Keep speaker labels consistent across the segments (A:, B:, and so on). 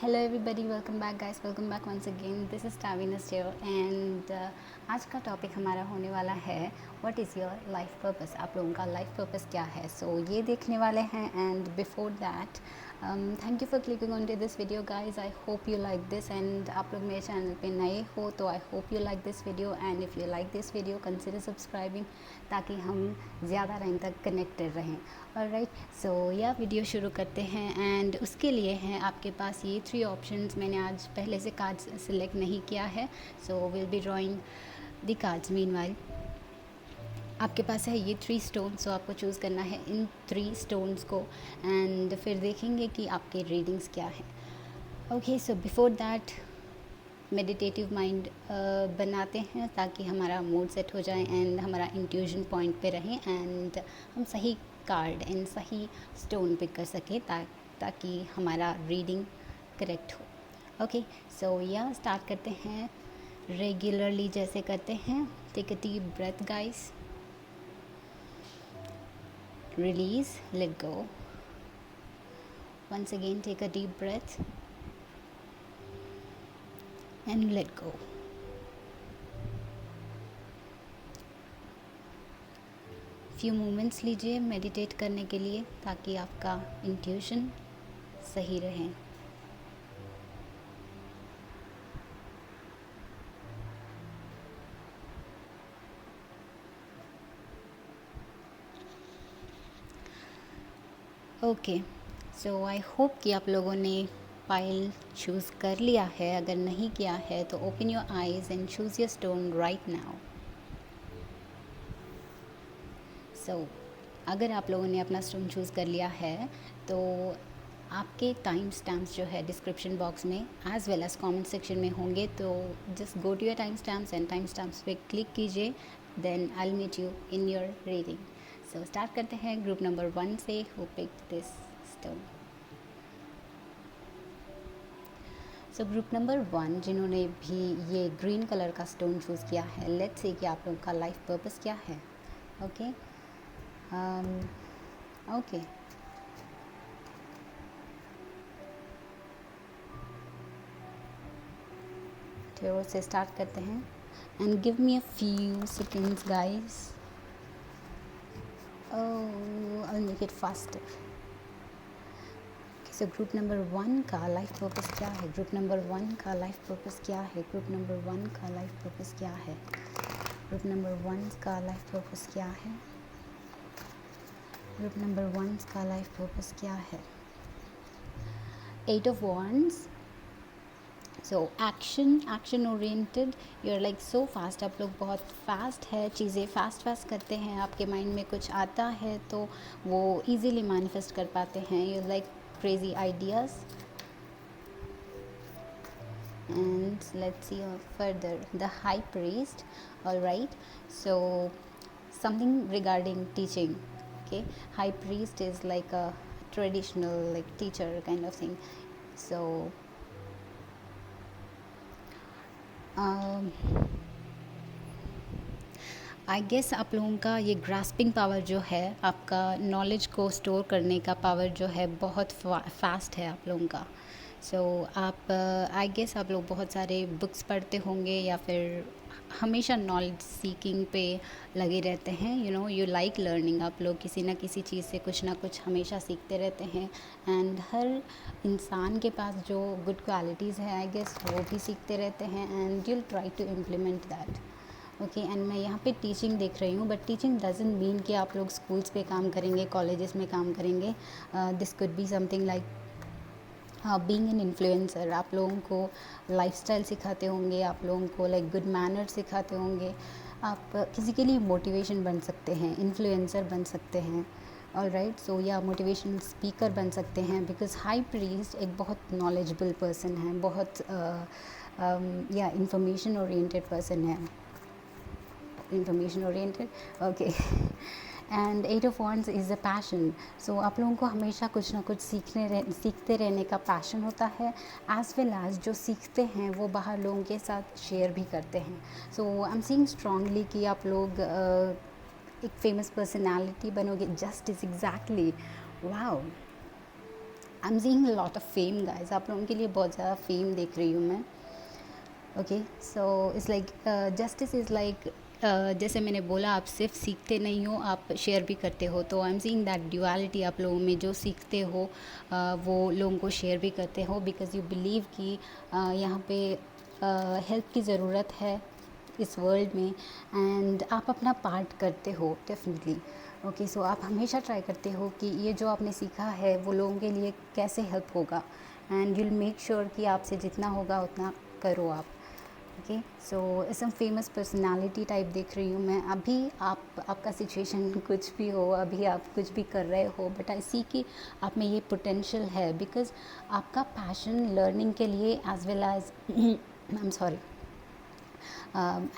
A: Hello everybody, welcome back guys, welcome back once again. This is Tavinas here and आज का topic हमारा होने वाला है what is your life purpose. आप लोगों का लाइफ पर्पस क्या है, सो ये देखने वाले हैं। And before that thank you for clicking on to this video guys. I hope you like this and आप लोग मेरे चैनल पे नए हो तो I hope you like this video and if you like this video consider subscribing ताकि हम ज़्यादा टाइम तक कनेक्टेड रहें। ऑलराइट, सो यह वीडियो शुरू करते हैं एंड उसके लिए हैं आपके पास ये 3 ऑप्शंस। मैंने आज पहले से कार्ड्स सिलेक्ट नहीं किया है, so will be drawing the cards. Meanwhile आपके पास है ये 3 स्टोन, सो आपको चूज़ करना है इन 3 स्टोन्स को एंड फिर देखेंगे कि आपके रीडिंग्स क्या है। Okay, so before that meditative mind बनाते हैं ताकि हमारा मूड सेट हो जाए एंड हमारा इंट्यूशन पॉइंट पे रहें एंड हम सही कार्ड एंड सही स्टोन पिक कर सकें ताकि हमारा रीडिंग करेक्ट हो। ओके, सो या स्टार्ट करते हैं रेगुलरली जैसे करते हैं। Take a deep breath guys, release, let go. Once again, take a deep breath and let go. few moments लीजिए मेडिटेट करने के लिए ताकि आपका इंट्यूशन सही रहे। ओके, सो आई होप कि आप लोगों ने पाइल चूज़ कर लिया है। अगर नहीं किया है तो open your eyes and choose your stone right now. So अगर आप लोगों ने अपना स्टोन चूज़ कर लिया है तो आपके टाइम स्टैम्प्स जो है डिस्क्रिप्शन बॉक्स में as well as comment section में होंगे, तो just go to your time stamps and time stamps पे क्लिक कीजिए, then I will meet you in your reading. So start करते हैं ग्रुप नंबर 1 से, who picked this stone. So group number 1 जिन्होंने भी ये ग्रीन कलर का stone choose किया है, लेट्स सी कि आप लोगों का लाइफ पर्पस क्या है। ओके, ओके, तो से स्टार्ट करते हैं and give me a few seconds guys. Oh, I will make it faster. So group number 1 का लाइफ पर्पस क्या है? ग्रुप नंबर 1 का लाइफ पर्पस क्या है? ग्रुप नंबर 1 का लाइफ पर्पस क्या है? ग्रुप नंबर 1 का लाइफ पर्पस क्या है? ग्रुप नंबर 1 का लाइफ पर्पस क्या है? 8 of Wands. So action oriented, you are like so fast. आप लोग बहुत फास्ट है, चीज़ें फास्ट करते हैं। आपके माइंड में कुछ आता है तो वो इजीली मैनिफेस्ट कर पाते हैं। You like crazy ideas and let's see further the high priest. All right, so something regarding teaching. Okay, high priest is like a traditional like teacher kind of thing. So I guess आप लोगों का ये grasping power जो है, आपका knowledge को store करने का पावर जो है बहुत फास्ट है आप लोगों का। सो आप आई गेस आप लोग बहुत सारे बुक्स पढ़ते होंगे या फिर हमेशा नॉलेज सीकिंग पे लगे रहते हैं। You know, you like learning. आप लोग किसी ना किसी चीज़ से कुछ ना कुछ हमेशा सीखते रहते हैं एंड हर इंसान के पास जो गुड क्वालिटीज़ है आई गेस वो भी सीखते रहते हैं and you'll try to implement that. Okay, and मैं यहाँ पे टीचिंग देख रही हूँ, बट टीचिंग डजंट मीन कि आप लोग स्कूल्स पे काम करेंगे, कॉलेजेस में काम करेंगे। This could be something like being an influencer. आप लोगों को लाइफस्टाइल सिखाते होंगे, आप लोगों को लाइक गुड मैनर सिखाते होंगे। आप किसी के लिए मोटिवेशन बन सकते हैं, इन्फ्लुएंसर बन सकते हैं। ऑल राइट, सो या मोटिवेशनल स्पीकर बन सकते हैं बिकॉज हाई प्रीस्ट एक बहुत नॉलेजेबल पर्सन है, बहुत या इंफॉर्मेशन ओरिएंटेड पर्सन है। Information oriented, okay. And 8 of Wands is a passion. So आप लोगों को हमेशा कुछ ना कुछ सीखते रहने का पैशन होता है, एज वेल एज जो सीखते हैं वो बाहर लोगों के साथ शेयर भी करते हैं। सो आई एम सीइंग स्ट्रांगली कि आप लोग एक फेमस पर्सनालिटी बनोगे। Justice, exactly, wow. I am seeing lot of fame guys, आप लोगों के लिए बहुत ज़्यादा फेम देख रही हूँ मैं। Okay, so it's like justice is like, जैसे मैंने बोला आप सिर्फ सीखते नहीं हो, आप शेयर भी करते हो। तो I am seeing that duality आप लोगों में, जो सीखते हो वो लोगों को शेयर भी करते हो, बिकॉज यू बिलीव कि यहाँ पे हेल्प की ज़रूरत है इस वर्ल्ड में, एंड आप अपना पार्ट करते हो डेफिनेटली। ओके, सो आप हमेशा ट्राई करते हो कि ये जो आपने सीखा है वो लोगों के लिए कैसे हेल्प होगा, एंड यूल मेक श्योर कि आपसे जितना होगा उतना करो आप। ओके, सो सम फेमस पर्सनालिटी टाइप देख रही हूँ मैं अभी। आपका सिचुएशन कुछ भी हो, अभी आप कुछ भी कर रहे हो, बट आई सी कि आप में ये पोटेंशियल है, बिकॉज आपका पैशन लर्निंग के लिए as well as I am sorry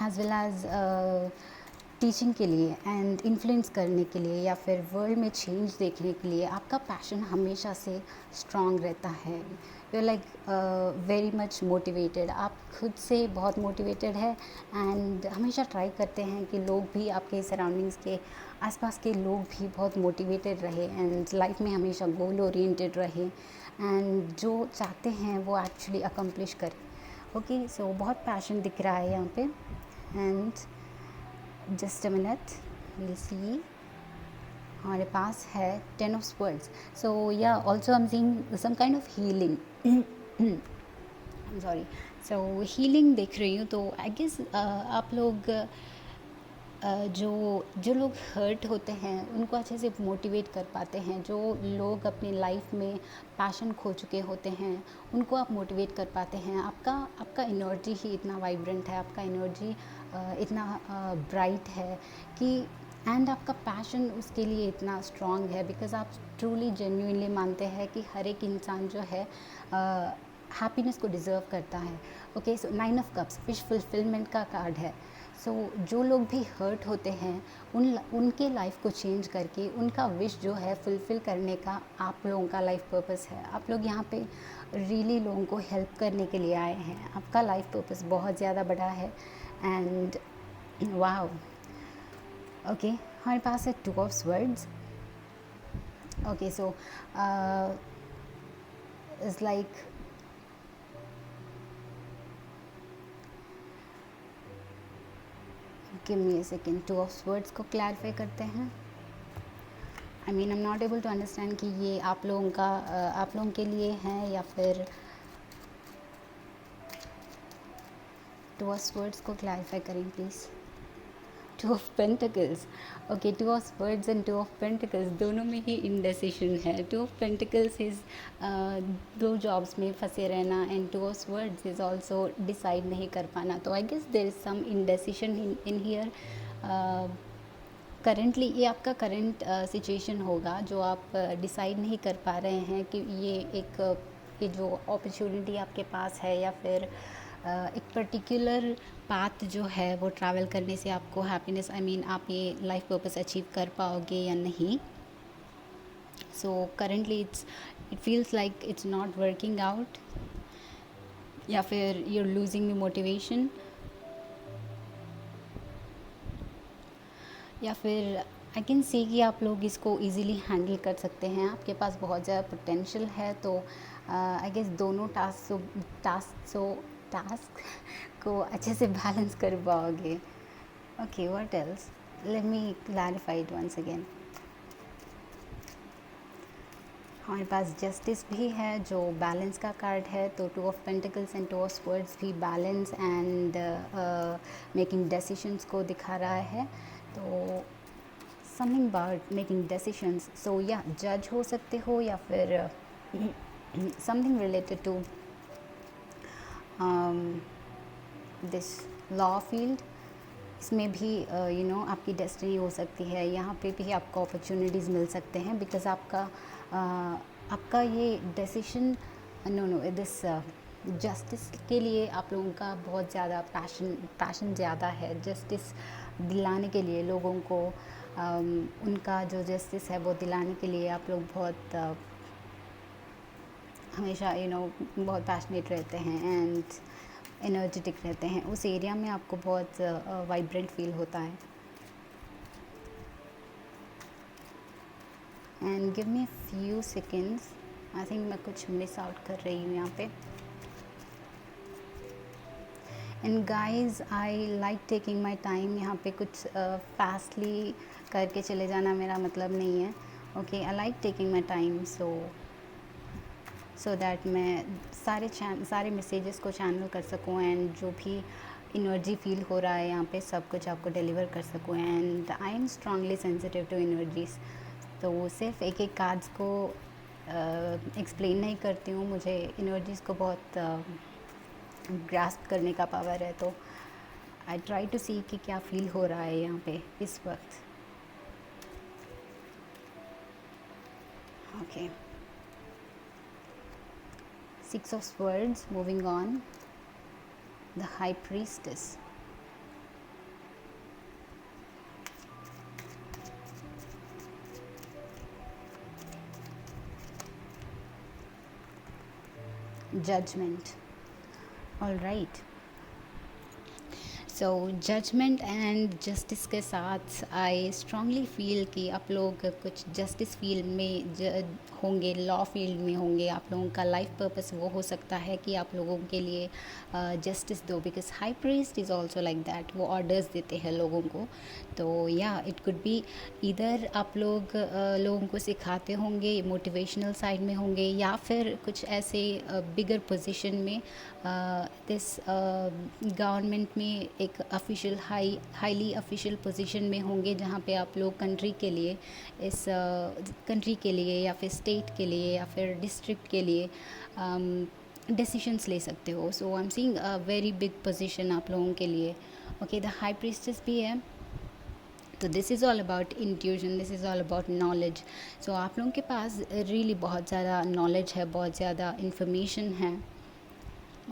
A: as well as teaching के लिए एंड इन्फ्लुएंस करने के लिए, या फिर वर्ल्ड में चेंज देखने के लिए आपका पैशन हमेशा से स्ट्रॉन्ग रहता है। You are like very much motivated, आप खुद से बहुत मोटिवेटेड है, एंड हमेशा ट्राई करते हैं कि लोग भी, आपके सराउंडिंग्स के आसपास के लोग भी बहुत मोटिवेटेड रहे, एंड लाइफ में हमेशा गोल ओरिएंटेड रहे, एंड जो चाहते हैं वो एक्चुअली अकम्प्लिश करें। ओके, सो बहुत पैशन दिख रहा है यहाँ पे, and just a minute, will see. हमारे पास है 10 ऑफ स्वर्ड्स, सो या also I am seeing some kind of healing, I am sorry. So healing देख रही हूँ, तो आई गेस आप लोग जो जो लोग हर्ट होते हैं उनको अच्छे से मोटिवेट कर पाते हैं। जो लोग अपनी लाइफ में पैशन खो चुके होते हैं उनको आप मोटिवेट कर पाते हैं। आपका एनर्जी ही इतना वाइब्रेंट है, आपका एनर्जी इतना ब्राइट है कि, एंड आपका पैशन उसके लिए इतना स्ट्रॉन्ग है, बिकॉज आप ट्रूली जेन्युइनली मानते हैं कि हर एक इंसान जो है हैप्पीनेस को डिज़र्व करता है। Okay, so 9 of cups wish fulfilment का कार्ड है। सो जो लोग भी हर्ट होते हैं उनके लाइफ को चेंज करके उनका विश जो है फुलफ़िल करने का आप लोगों का लाइफ पर्पस है। आप लोग यहाँ पे रियली लोगों को हेल्प करने के लिए आए हैं। आपका लाइफ पर्पस बहुत ज़्यादा बड़ा है, एंड वाओ। ओके, हमारे पास है 2 of swords. Okay, so it's like give me a second, 2 of swords को क्लैरिफाई करते हैं। I mean I am not able to understand कि ये आप लोगों का आप लोगों के लिए है या फिर 2 ऑफ स्वर्ड्स को क्लैरिफाई करें please. 2 of pentacles, okay, 2 of swords and 2 of pentacles दोनों में ही इनडेसिशन है। 2 ऑफ पेंटिकल्स इज़ दो जॉब्स में फंसे रहना, and 2 of swords is also decide नहीं कर पाना। तो I guess there is some indecision in here. Currently ये आपका करंट सिचुएशन होगा जो आप डिसाइड नहीं कर पा रहे हैं कि ये जो अपॉर्चुनिटी आपके पास है, या फिर एक पर्टिकुलर पाथ जो है वो ट्रैवल करने से आपको हैप्पीनेस, आई मीन आप ये लाइफ पर्पस अचीव कर पाओगे या नहीं। So currently it feels like it's not working out, या फिर you are losing the motivation, या फिर आई कैन सी कि आप लोग इसको इजीली हैंडल कर सकते हैं। आपके पास बहुत ज़्यादा पोटेंशियल है, तो आई गेस दोनों टास्क को अच्छे से बैलेंस कर पाओगे। Okay, what else, let me clarify it once again. हमारे पास जस्टिस भी है जो बैलेंस का कार्ड है, तो 2 of pentacles and 2 of swords भी बैलेंस एंड मेकिंग डिसीजंस को दिखा रहा है। तो something about making decisions, so या जज हो सकते हो, या फिर something related to this law field, इसमें भी यू नो आपकी डेस्टिनी हो सकती है। यहाँ पे भी आपको अपॉर्चुनिटीज़ मिल सकते हैं, बिकॉज आपका ये डिसीजन दिस जस्टिस के लिए आप लोगों का बहुत ज़्यादा पैशन ज़्यादा है। जस्टिस दिलाने के लिए लोगों को उनका जो जस्टिस है वो दिलाने के लिए आप लोग बहुत हमेशा बहुत पैशनेट रहते हैं एंड एनर्जेटिक रहते हैं। उस एरिया में आपको बहुत वाइब्रेंट फील होता है। And give me few seconds, I think मैं कुछ मिस आउट कर रही हूँ यहाँ पे। And guys I like taking my time. यहाँ पे कुछ फास्टली करके चले जाना मेरा मतलब नहीं है। Okay, I like taking my time so that मैं सारे मैसेजेस को चैनल कर सकूँ एंड जो भी इनर्जी फील हो रहा है यहाँ पे सब कुछ आपको डिलीवर कर सकूँ। And I am strongly sensitive to energies. तो सिर्फ एक एक कार्ड्स को एक्सप्लेन नहीं करती हूँ, मुझे इनर्जीज़ को बहुत ग्रास्प करने का पावर है। तो आई ट्राई टू सी कि क्या फील हो रहा है यहाँ पे इस वक्त। Okay, 6 of Swords, moving on. The High Priestess. Judgment. All right. So judgment and justice के साथ आई स्ट्रांगली फील कि आप लोग कुछ जस्टिस फील्ड में होंगे, लॉ फील्ड में होंगे। आप लोगों का लाइफ पर्पस वो हो सकता है कि आप लोगों के लिए जस्टिस दो, because high priest is also like that, वो ऑर्डर्स देते हैं लोगों को। तो या इट कुड बी इधर आप लोग लोगों को सिखाते होंगे, मोटिवेशनल साइड में होंगे, या फिर कुछ ऐसे बिगर पोजीशन में दिस गवर्नमेंट में एक ऑफिशियल हाईली ऑफिशियल पोजीशन में होंगे, जहाँ पे आप लोग कंट्री के लिए, इस कंट्री के लिए या फिर स्टेट के लिए या फिर डिस्ट्रिक्ट के लिए डिसीशंस ले सकते हो। So I am seeing a very big position आप लोगों के लिए। ओके, द हाई प्रीस्टेस भी है। तो this is all about intuition, this is all about knowledge. So आप लोगों के पास रियली बहुत ज़्यादा नॉलेज है, बहुत ज़्यादा इंफॉर्मेशन है।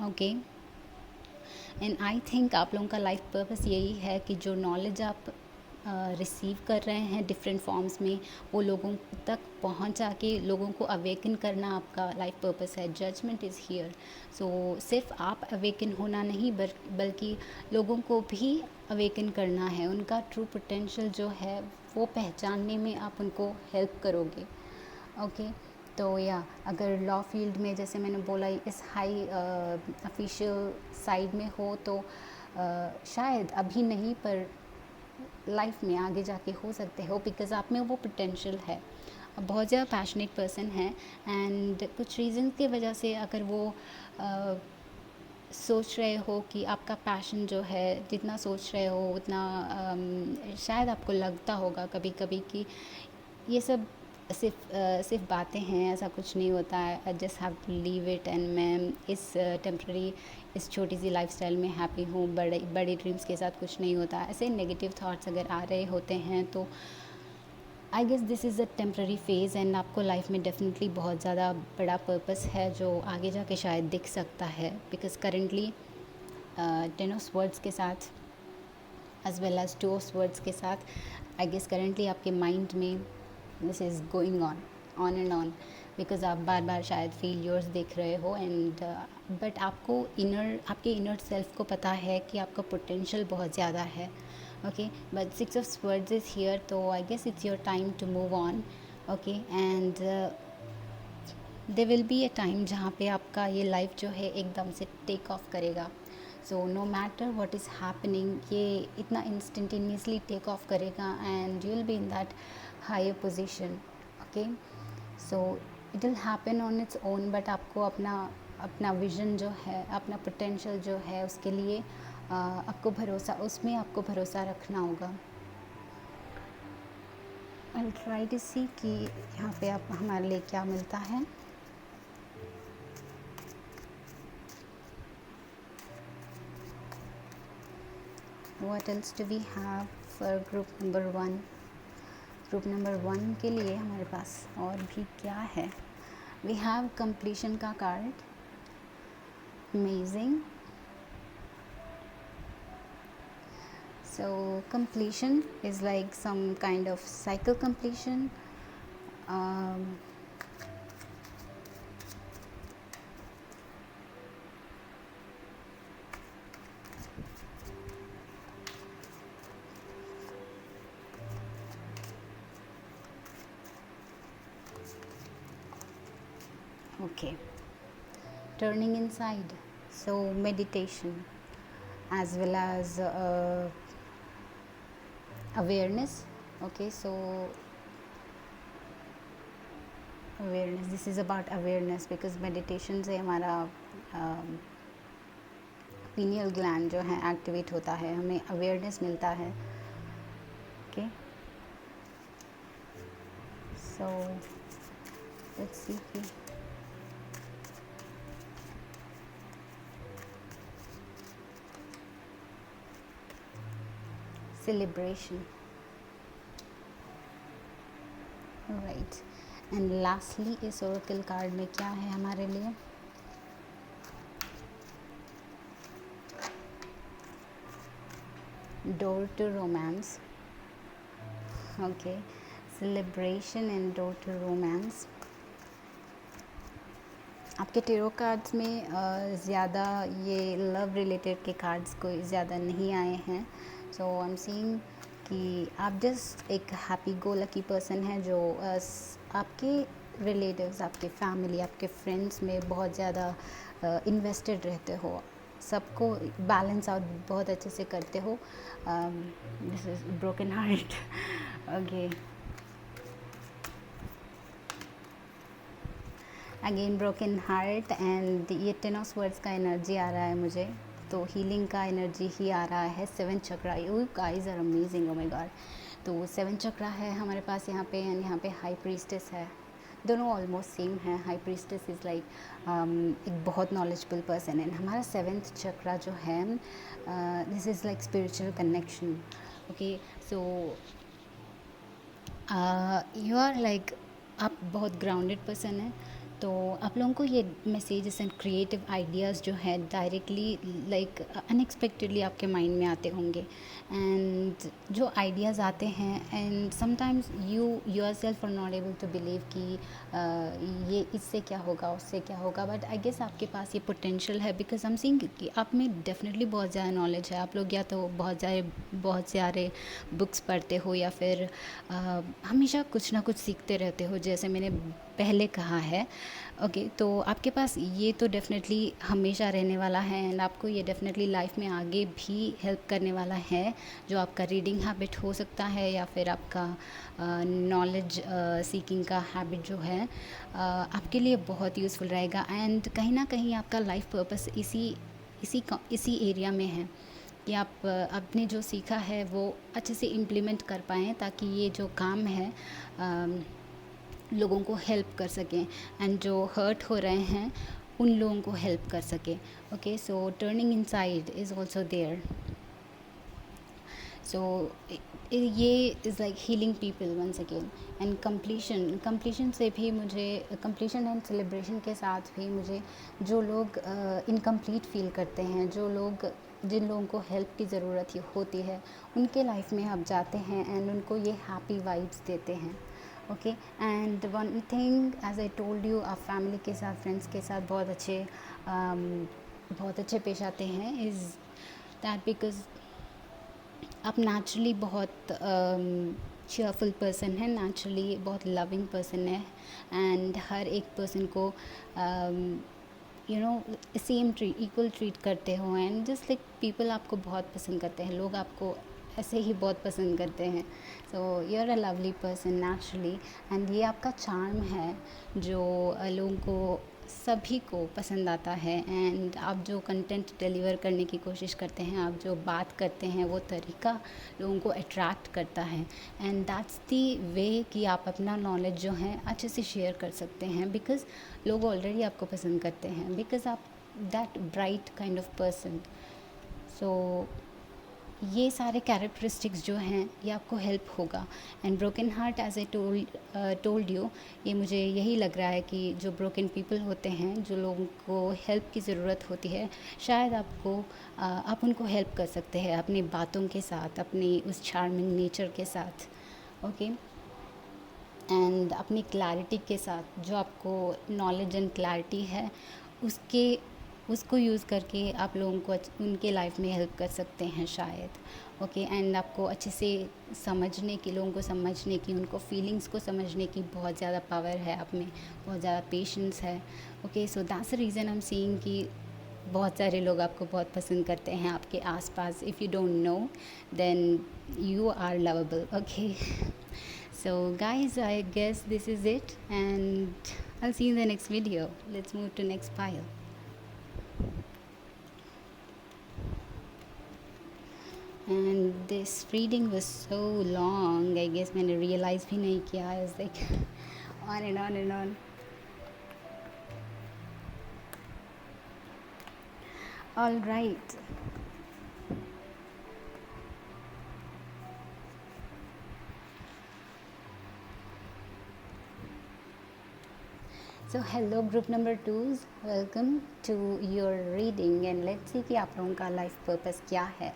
A: ओके, एंड आई थिंक आप लोगों का लाइफ पर्पस यही है कि जो नॉलेज आप रिसीव कर रहे हैं डिफरेंट फॉर्म्स में, वो लोगों तक पहुंचा के लोगों को अवेकन करना आपका लाइफ पर्पस है। Judgement is here. सो सिर्फ आप अवेकन होना नहीं, बल्कि लोगों को भी अवेकन करना है। उनका ट्रू पोटेंशियल जो है वो पहचानने में आप उनको हेल्प करोगे। ओके, तो या अगर लॉ फील्ड में, जैसे मैंने बोला, इस हाई ऑफिशियल साइड में हो तो शायद अभी नहीं, पर लाइफ में आगे जाके हो सकते हो, बिकॉज़ आप में वो पोटेंशियल है। आप बहुत ज़्यादा पैशनेट पर्सन है एंड कुछ रीज़न की वजह से अगर वो सोच रहे हो कि आपका पैशन जो है, जितना सोच रहे हो उतना शायद आपको लगता होगा कभी कभी कि ये सब सिर्फ बातें हैं, ऐसा कुछ नहीं होता है, I just have to leave it and मैं इस टेम्प्रेरी इस छोटी सी लाइफस्टाइल में हैप्पी हूँ, बड़े बड़े ड्रीम्स के साथ कुछ नहीं होता। ऐसे नेगेटिव थॉट्स अगर आ रहे होते हैं तो I guess this is a temporary phase and आपको लाइफ में डेफिनेटली बहुत ज़्यादा बड़ा पर्पस है जो आगे जाके शायद दिख सकता है। बिकॉज करेंटली 10 ऑफ स्वर्ड्स के साथ as well as 2 of swords के साथ आई गेस करेंटली आपके माइंड में this is going on and on, because आप बार बार शायद फेलियर्स देख रहे हो एंड बट आपको आपके इनर सेल्फ को पता है कि आपका पोटेंशियल बहुत ज़्यादा है। Okay, but 6 of swords is here, तो I guess it's your time to move on. Okay, and there will be a time जहाँ पे आपका ये लाइफ जो है एकदम से टेक ऑफ करेगा। So no matter what is happening, ये इतना इंस्टेंटेनियसली टेक ऑफ करेगा and you will be in that higher position. Okay, so it will happen on its own, but आपको अपना विज़न जो है, अपना पोटेंशियल जो है, उसके लिए आपको भरोसा, उसमें आपको भरोसा रखना होगा। आई विल ट्राई टू सी कि यहाँ पे आप हमारे लिए क्या मिलता है। What else do we have for group number 1? Group number 1 के लिए हमारे पास और भी क्या है? We have completion का card, amazing. So completion is like some kind of cycle completion. Okay, turning inside, so meditation as well as awareness. Okay, so awareness, this is about awareness because meditation से हमारा pineal gland जो है activate होता है, हमें awareness मिलता है. Okay, so let's see कि celebration, राइट. एंड लास्टली इस ओरेकल कार्ड में क्या है हमारे लिए? Door to romance. Okay, celebration and door to romance. आपके टेरो कार्ड्स में ज़्यादा ये लव रिलेटेड के कार्ड्स कोई ज़्यादा नहीं आए हैं. सो आई एम सीइंग कि आप जस्ट एक हैप्पी गो लकी पर्सन है जो आपके रिलेटिव्स, आपके फैमिली, आपके फ्रेंड्स में बहुत ज़्यादा इन्वेस्टेड रहते हो, सबको बैलेंस आउट बहुत अच्छे से करते हो. This is broken heart. Okay, again broken heart and ये 10 ऑफ वर्ड्स का एनर्जी आ रहा है मुझे, तो हीलिंग का एनर्जी ही आ रहा है. 7 chakra, you guys are amazing, oh my God. तो 7 चक्रा है हमारे पास यहाँ पे, एंड यहाँ पे हाई प्रीस्टेस है. दोनों ऑलमोस्ट सेम है. हाई प्रीस्टेस इज़ लाइक एक बहुत नॉलेजफुल पर्सन है. हमारा 7th चक्रा जो है, this is like spiritual connection. Okay, so you are like, आप बहुत ग्राउंडेड पर्सन है, तो आप लोगों को ये मैसेजेस एंड क्रिएटिव आइडियाज़ जो है डायरेक्टली लाइक अनएक्सपेक्टेडली आपके माइंड में आते होंगे. एंड जो आइडियाज़ आते हैं, and sometimes yourself are not able to believe कि ये इससे क्या होगा, उससे क्या होगा. बट आई गेस आपके पास ये पोटेंशियल है बिकॉज आई एम सीइंग कि आप में डेफिनेटली बहुत ज़्यादा नॉलेज है. आप लोग या तो बहुत सारे बुक्स पढ़ते हो, या फिर हमेशा कुछ ना कुछ सीखते रहते हो, जैसे मैंने पहले कहा है. ओके, तो आपके पास ये तो डेफिनेटली हमेशा रहने वाला है, एंड आपको ये डेफिनेटली लाइफ में आगे भी हेल्प करने वाला है. जो आपका रीडिंग हैबिट हो सकता है, या फिर आपका नॉलेज सीकिंग का हैबिट जो है, आपके लिए बहुत यूज़फुल रहेगा. एंड कहीं ना कहीं आपका लाइफ पर्पस इसी एरिया में है कि आप आपने जो सीखा है वो अच्छे से इम्प्लीमेंट कर पाएँ, ताकि ये जो काम है लोगों को हेल्प कर सकें, एंड जो हर्ट हो रहे हैं उन लोगों को हेल्प कर सकें. Okay, so turning inside is also there. So ये is like healing people once again. And completion से भी मुझे, कंप्लीशन एंड सेलिब्रेशन के साथ भी मुझे, जो लोग इनकम्प्लीट फील करते हैं, जिन लोगों को हेल्प की ज़रूरत होती है, उनके लाइफ में आप जाते हैं एंड उनको ये हैप्पी वाइब्स देते हैं. Okay, and one thing as I told you, आप फैमिली के साथ, फ्रेंड्स के साथ बहुत अच्छे पेश आते हैं. इज़ दैट बिकॉज आप नेचुरली बहुत cheerful पर्सन है, नेचुरली बहुत लविंग पर्सन है, एंड हर एक पर्सन को you know same equal treat करते हो, एंड जस्ट लाइक पीपल आपको बहुत पसंद करते हैं, लोग आपको ऐसे ही बहुत पसंद करते हैं. So you are a lovely person naturally, and ये आपका चार्म है जो लोगों को, सभी को पसंद आता है. एंड आप जो कंटेंट डिलीवर करने की कोशिश करते हैं, आप जो बात करते हैं, वो तरीका लोगों को अट्रैक्ट करता है. एंड दैट्स दी वे कि आप अपना नॉलेज जो है अच्छे से शेयर कर सकते हैं, बिकॉज़ लोग ऑलरेडी आपको पसंद करते हैं, बिकॉज़ आप that bright kind of person. So ये सारे कैरेक्टरिस्टिक्स जो हैं ये आपको हेल्प होगा. And broken heart, as I told you, ये मुझे यही लग रहा है कि जो ब्रोकन पीपल होते हैं, जो लोगों को हेल्प की ज़रूरत होती है, शायद आप उनको हेल्प कर सकते हैं अपनी बातों के साथ, अपनी उस चार्मिंग नेचर के साथ. ओके, एंड अपनी क्लैरिटी के साथ, जो आपको नॉलेज एंड क्लैरिटी है, उसके उसको यूज़ करके आप लोगों को उनके लाइफ में हेल्प कर सकते हैं शायद। ओके, एंड आपको अच्छे से समझने की, लोगों को समझने की, उनको फीलिंग्स को समझने की बहुत ज़्यादा पावर है आप में, बहुत ज़्यादा पेशेंस है। Okay, so that's the reason I am seeing कि बहुत सारे लोग आपको बहुत पसंद करते हैं आपके आसपास। If you don't know then you are lovable. Okay, so guys, I guess this is it, and I'll see you in the next video. Let's move to next pile. And this reading was so long, I guess मैंने realize भी नहीं किया. I was like on and on and on. All right. So hello group number 2s, welcome to your reading, and let's see कि आप लोगों का life purpose क्या है.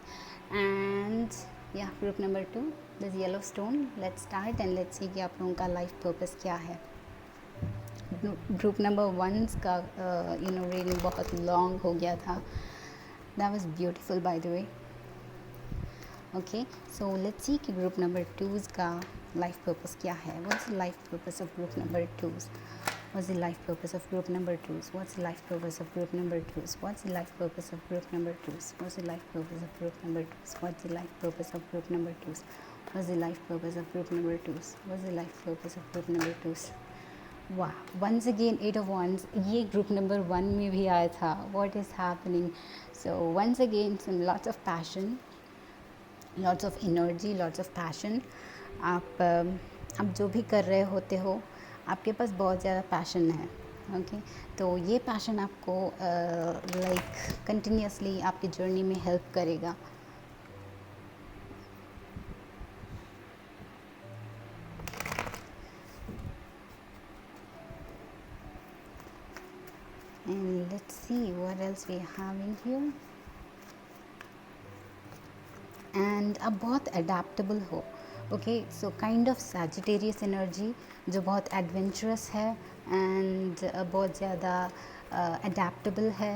A: And yeah, group number 2, this yellow stone, let's start and let's see कि आप लोगों का life purpose क्या है. Group number 1 का reading बहुत long हो गया था. That was beautiful by the way. Okay, so let's see कि group number 2s का life purpose क्या है. What's the life purpose of group number 2s? What's the life purpose of group number 2s? What's the life purpose of group number 2s? What's the life purpose of group number 2s? What's the life purpose of group number 2s? What's the life purpose of group number 2s? What's the life purpose of group number 2s? What's the life purpose of group number 2s? Wow, once again 8 of wands. ये group number 1 में भी आया था. What is happening? So once again some lots of passion, lots of energy, lots of passion. आप जो भी कर रहे होते हो, आपके पास बहुत ज़्यादा पैशन है. ओके, तो ये पैशन आपको लाइक कंटिन्यूसली आपकी जर्नी में हेल्प करेगा. And let's see what else we have in here. And आप बहुत अडेप्टेबल हो. Okay, so kind of Sagittarius energy जो बहुत एडवेंचरस है एंड बहुत ज़्यादा अडेप्टेबल है.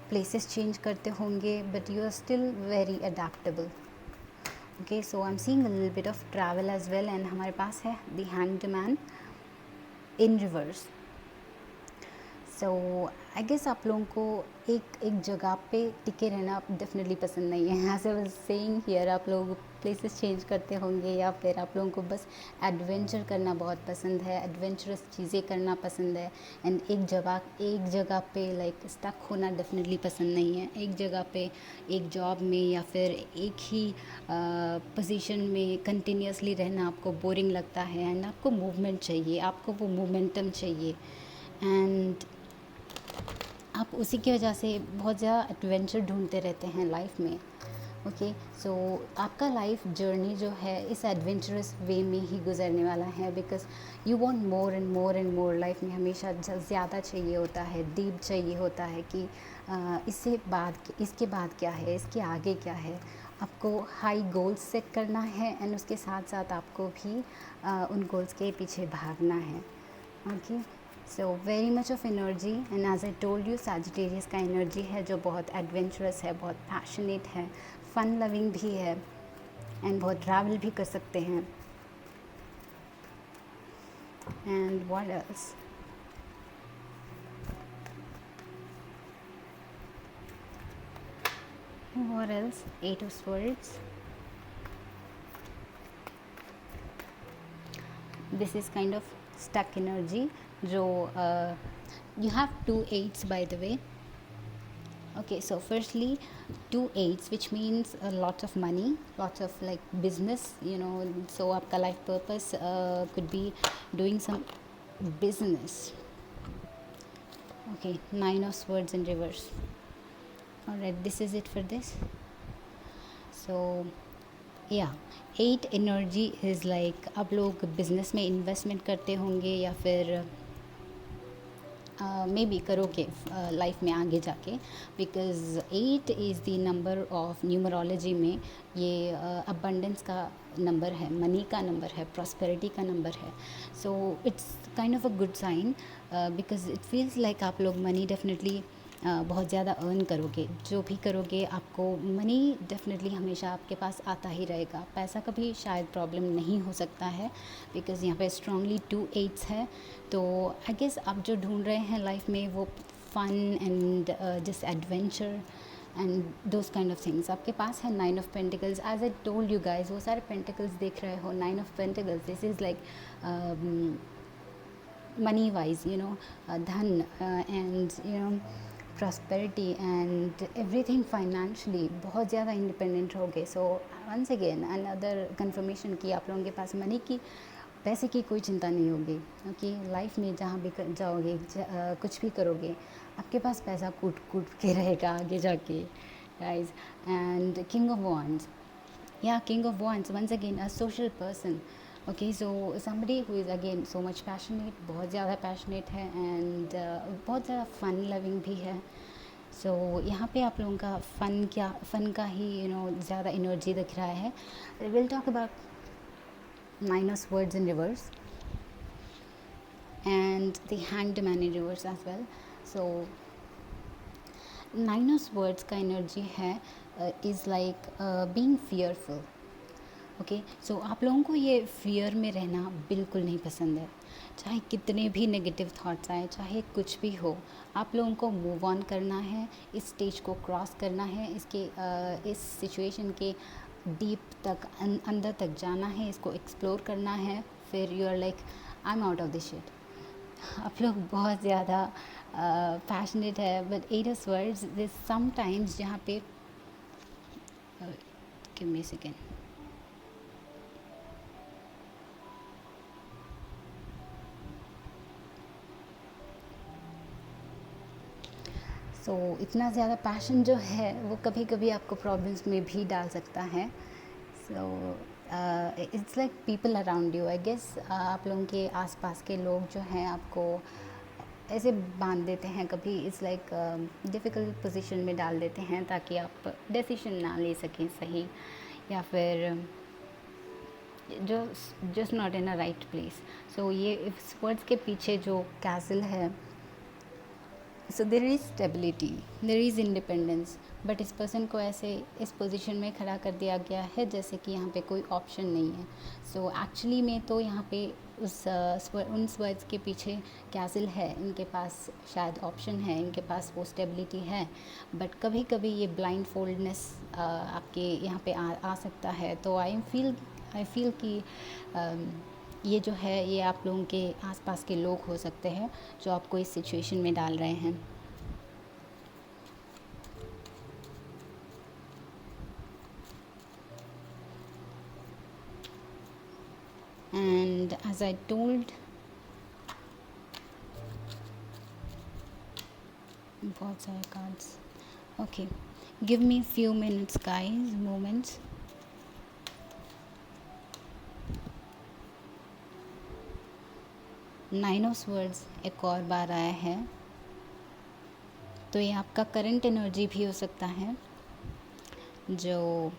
A: प्लेसेस चेंज करते होंगे but you are still very adaptable. Okay, so I am seeing a little bit of travel as well. And हमारे पास है the hanged man in reverse. So I guess आप लोगों को एक जगह पे टिके रहना डेफिनेटली पसंद नहीं है. As I was saying here, आप लोग प्लेसेस चेंज करते होंगे या फिर आप लोगों को बस एडवेंचर करना बहुत पसंद है, एडवेंचरस चीज़ें करना पसंद है. एंड एक जगह पे लाइक स्टक होना डेफिनेटली पसंद नहीं है. एक जगह पे एक जॉब में या फिर एक ही पोजीशन में कंटिन्यूसली रहना आपको बोरिंग लगता है. एंड आपको मूवमेंट चाहिए, आपको वो मोमेंटम चाहिए. एंड आप उसी की वजह से बहुत ज़्यादा एडवेंचर ढूंढते रहते हैं लाइफ में. ओके, सो आपका लाइफ जर्नी जो है इस एडवेंचरस वे में ही गुजरने वाला है. Because you want more and more and more. Life में हमेशा ज़्यादा चाहिए होता है, डीप चाहिए होता है कि इसके बाद क्या है, इसके आगे क्या है. आपको हाई गोल्स सेट करना है एंड उसके साथ साथ आपको भी उन गोल्स के पीछे भागना है. Okay, so very much of energy. And as I told you, Sagittarius का एनर्जी है जो बहुत एडवेंचरस है, बहुत पैशनेट है, फन लविंग भी है एंड बहुत ट्रैवल भी कर सकते हैं. And what else? What else? 8 of Swords. This is kind of stuck energy. जो you have 2 8s by the way. Okay, so firstly 2 8s which means lots of money, lots of like business, you know. So आपका life purpose could be doing some business. Okay, 9 of Swords in reverse. Alright, this is it for this. So yeah, 8 energy is like आप लोग business में investment करते होंगे या फिर may be करोगे life में आगे जाके. Because 8 is the number of numerology में. ये अबंडेंस का नंबर है, मनी का नंबर है, प्रॉस्पेरिटी का नंबर है. So it's kind of a good sign because it feels like आप लोग मनी डेफिनेटली बहुत ज़्यादा अर्न करोगे, जो भी करोगे आपको मनी डेफिनेटली हमेशा आपके पास आता ही रहेगा। पैसा कभी शायद प्रॉब्लम नहीं हो सकता है, बिकॉज़ यहाँ पे स्ट्रांगली 2 8s है। तो आई गेस आप जो ढूंढ रहे हैं लाइफ में वो fun and just adventure and those kind of things आपके पास है। 9 of Pentacles, as I told you guys, वो सारे पेंटिकल्स देख रहे हो। 9 of Pentacles, this is like money wise, dhan, and prosperity and everything financially बहुत ज़्यादा इंडिपेंडेंट होगे। So once again another confirmation कि आप लोगों के पास मनी की, पैसे की कोई चिंता नहीं होगी। ओके, लाइफ में जहाँ भी जाओगे, कुछ भी करोगे, आपके पास पैसा कूट कूट के रहेगा आगे जाके, guys. And king of wands, yeah, king of wands, once again a social person. Okay, so somebody who is again so much passionate, बहुत ज़्यादा passionate है, and बहुत ज़्यादा fun loving भी है। so यहाँ पे आप लोगों का फ़न का ही ज़्यादा एनर्जी दिख रहा है। we'll talk about 9 of Swords in reverse and the Hanged Man in reverse as well. so 9 of Swords का एनर्जी है is like being fearful. Okay, so आप लोगों को ये फियर में रहना बिल्कुल नहीं पसंद है। चाहे कितने भी नेगेटिव थॉट्स आए, चाहे कुछ भी हो, आप लोगों को मूव ऑन करना है, इस स्टेज को क्रॉस करना है, इस सिचुएशन के डीप तक, अंदर तक जाना है, इसको एक्सप्लोर करना है। फिर you are like, I am out of this shit. आप लोग बहुत ज़्यादा पैशनेट है। But 8 of Swords, this sometimes जहाँ पे गिव मी अ सेकेंड। सो इतना ज़्यादा पैशन जो है वो कभी कभी आपको प्रॉब्लम्स में भी डाल सकता है। So it's like people around you, I guess आप लोगों के आसपास के लोग जो हैं आपको ऐसे बांध देते हैं, कभी इट्स लाइक डिफ़िकल्ट पोजीशन में डाल देते हैं ताकि आप डिसीजन ना ले सकें सही, या फिर जो just not in a right place. So ये इस वर्ड्स के पीछे जो कैसल है, so there is stability, there is independence, but इस पर्सन को ऐसे इस पोजीशन में खड़ा कर दिया गया है जैसे कि यहाँ पे कोई ऑप्शन नहीं है। सो एक्चुअली में तो यहाँ पे उन वर्ड्स के पीछे कैसल है, इनके पास शायद ऑप्शन है, इनके पास वो स्टेबिलिटी है, बट कभी कभी ये ब्लाइंड फोल्डनेस आपके यहाँ पे आ सकता है। तो आई फील कि ये जो है ये आप लोगों के आसपास के लोग हो सकते हैं जो आपको इस सिचुएशन में डाल रहे हैं। एंड एज आई टोल्ड, बहुत सारे cards. Okay, give me few minutes guys, moments. Nine of swords एक और बार आया है, तो ये आपका करंट एनर्जी भी हो सकता है, जो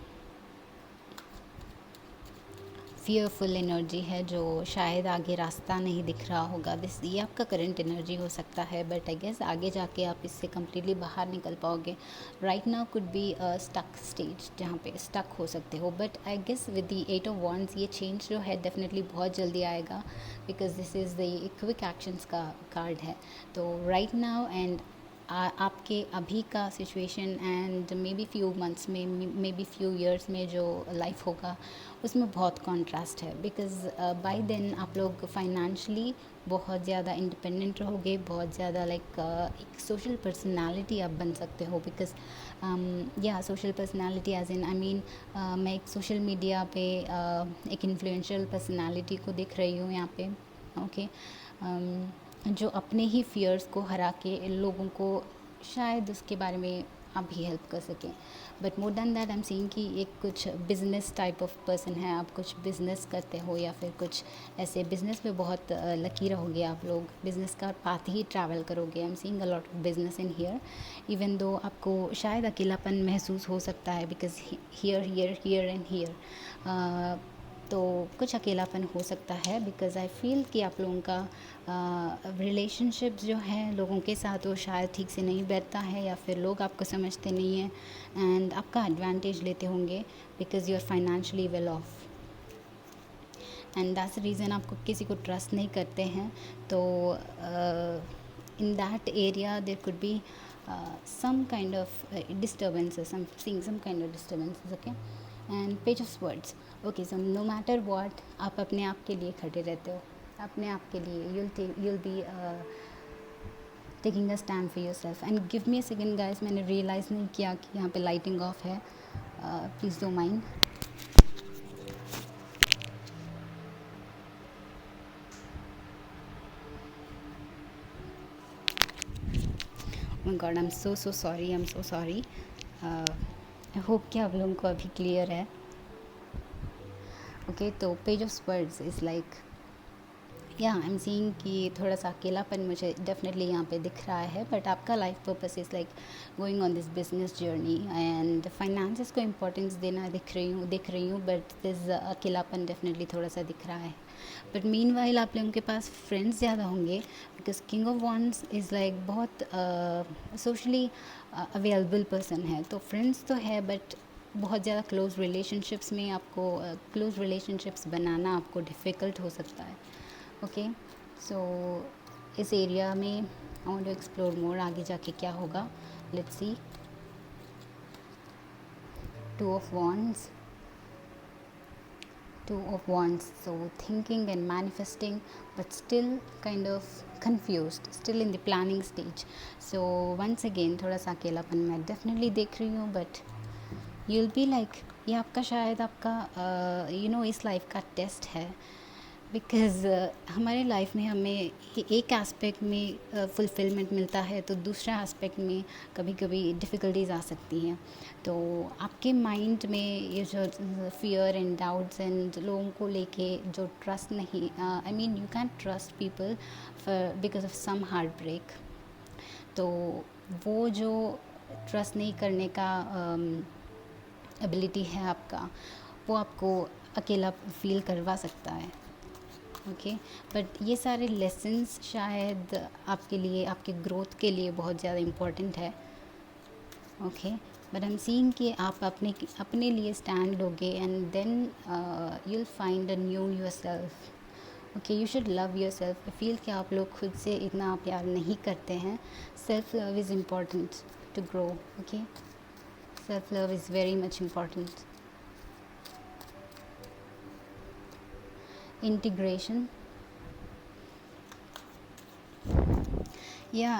A: फियरफुल एनर्जी है, जो शायद आगे रास्ता नहीं दिख रहा होगा। ये आपका करंट एनर्जी हो सकता है, बट आई गेस आगे जाके आप इससे कम्प्लीटली बाहर निकल पाओगे। Right now could be a stuck stage जहाँ पे स्टक हो सकते हो, but I guess with the 8 of Wands ये चेंज जो है डेफिनेटली बहुत जल्दी आएगा, because this is the quick actions का कार्ड है। तो राइट नाउ एंड आपके अभी का situation and maybe few months में, मे बी फ्यू ईयर्स में जो लाइफ होगा उसमें बहुत कॉन्ट्रास्ट है, बिकॉज बाय देन आप लोग फाइनेंशियली बहुत ज़्यादा इंडिपेंडेंट रहोगे, बहुत ज़्यादा लाइक एक सोशल पर्सनालिटी आप बन सकते हो। बिकॉज या social personality as in I mean मैं एक सोशल मीडिया पे एक इन्फ्लुएंशियल पर्सनालिटी को देख रही हूँ यहाँ पे। ओके, जो अपने ही फियर्स को हरा के लोगों को शायद उसके बारे में आप भी हेल्प कर सकें। But more than that I am seeing कि एक कुछ बिजनेस टाइप ऑफ पर्सन है, आप कुछ बिजनेस करते हो या फिर कुछ ऐसे बिजनेस में बहुत लकी रहोगे, आप लोग बिजनेस का पाथ ही ट्रैवल करोगे। आई am seeing a lot of business in here, even though आपको शायद अकेलापन महसूस हो सकता है, बिकॉज हियर एंड हियर तो कुछ अकेलापन हो सकता है, बिकॉज़ आई फ़ील कि आप लोगों का रिलेशनशिप जो है लोगों के साथ वो शायद ठीक से नहीं बैठता है, या फिर लोग आपको समझते नहीं हैं एंड आपका एडवांटेज लेते होंगे because you are financially well off, and that's the reason आपको किसी को ट्रस्ट नहीं करते हैं. तो in that area there could be some kind of disturbances. I'm seeing some kind of disturbances. Okay, and page of swords. Okay, so no matter what, आप अपने आप के लिए खड़े रहते हो, अपने आप के लिए you'll be taking a stand for yourself. And give me a second guys, मैंने realize नहीं किया कि यहाँ पे lighting off है. Please don't mind. Oh my God, I'm so sorry. I'm so sorry. I hope कि आप लोगों को अभी क्लियर है. ओके, तो page of swords is like, या आई एम सीइंग कि थोड़ा सा अकेलापन मुझे डेफिनेटली यहाँ पे दिख रहा है, बट आपका life purpose is like going on this business journey and finances को इम्पोर्टेंस देना दिख रही हूँ, बट दिस अकेलापन डेफिनेटली थोड़ा सा दिख रहा है. बट मीन वाइल आप लोगों के पास फ्रेंड्स ज़्यादा होंगे, because king of wands is like बहुत सोशली अवेलेबल पर्सन है. तो फ्रेंड्स तो है, बट बहुत ज़्यादा क्लोज़ रिलेशनशिप्स में आपको क्लोज़ रिलेशनशिप्स बनाना आपको डिफ़िकल्ट हो सकता है. ओके, सो इस एरिया में I want to explore more. आगे जाके क्या होगा, let's see. Two of wands, Two of Wands. So thinking and manifesting, but still kind of confused, still in the planning stage. So once again थोड़ा सा अकेलापन मैं definitely देख रही हूँ, but you'll be like, ये आपका शायद आपका इस लाइफ का टेस्ट है, बिकॉज़ हमारे लाइफ में हमें एक एस्पेक्ट में फुलफिलमेंट मिलता है, तो दूसरा एस्पेक्ट में कभी कभी डिफ़िकल्टीज आ सकती हैं. तो आपके माइंड में ये जो फियर एंड डाउट्स एंड लोगों को लेके जो ट्रस्ट नहीं, I mean you can trust people because of some heartbreak. तो वो जो ट्रस्ट नहीं करने का एबिलिटी है आपका, वो आपको अकेला फील करवा सकता है. ओके, बट ये सारे लेसन्स शायद आपके लिए, आपके ग्रोथ के लिए बहुत ज़्यादा इम्पोर्टेंट है. Okay, but I am seeing कि आप अपने लिए स्टैंड लोगे and then you'll find a new yourself. Okay, you should love yourself. Feel कि आप लोग खुद से इतना प्यार नहीं करते हैं. Self love is important to grow. Okay, self love is very much important. Integration, या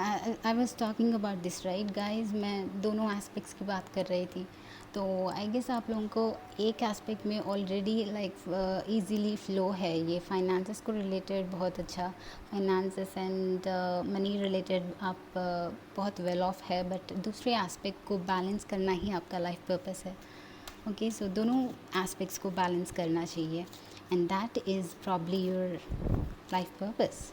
A: I was talking about this right guys. मैं दोनों एस्पेक्ट्स की बात कर रही थी. तो आई गेस आप लोगों को एक एस्पेक्ट में ऑलरेडी लाइक ईजीली फ्लो है. ये फाइनेंसेस को रिलेटेड बहुत अच्छा, फाइनेंसेस एंड मनी रिलेटेड आप बहुत वेल ऑफ है, बट दूसरे एस्पेक्ट को बैलेंस करना ही आपका लाइफ पर्पस है. ओके, सो दोनों एस्पेक्ट्स को बैलेंस करना चाहिए, and that is probably your life purpose.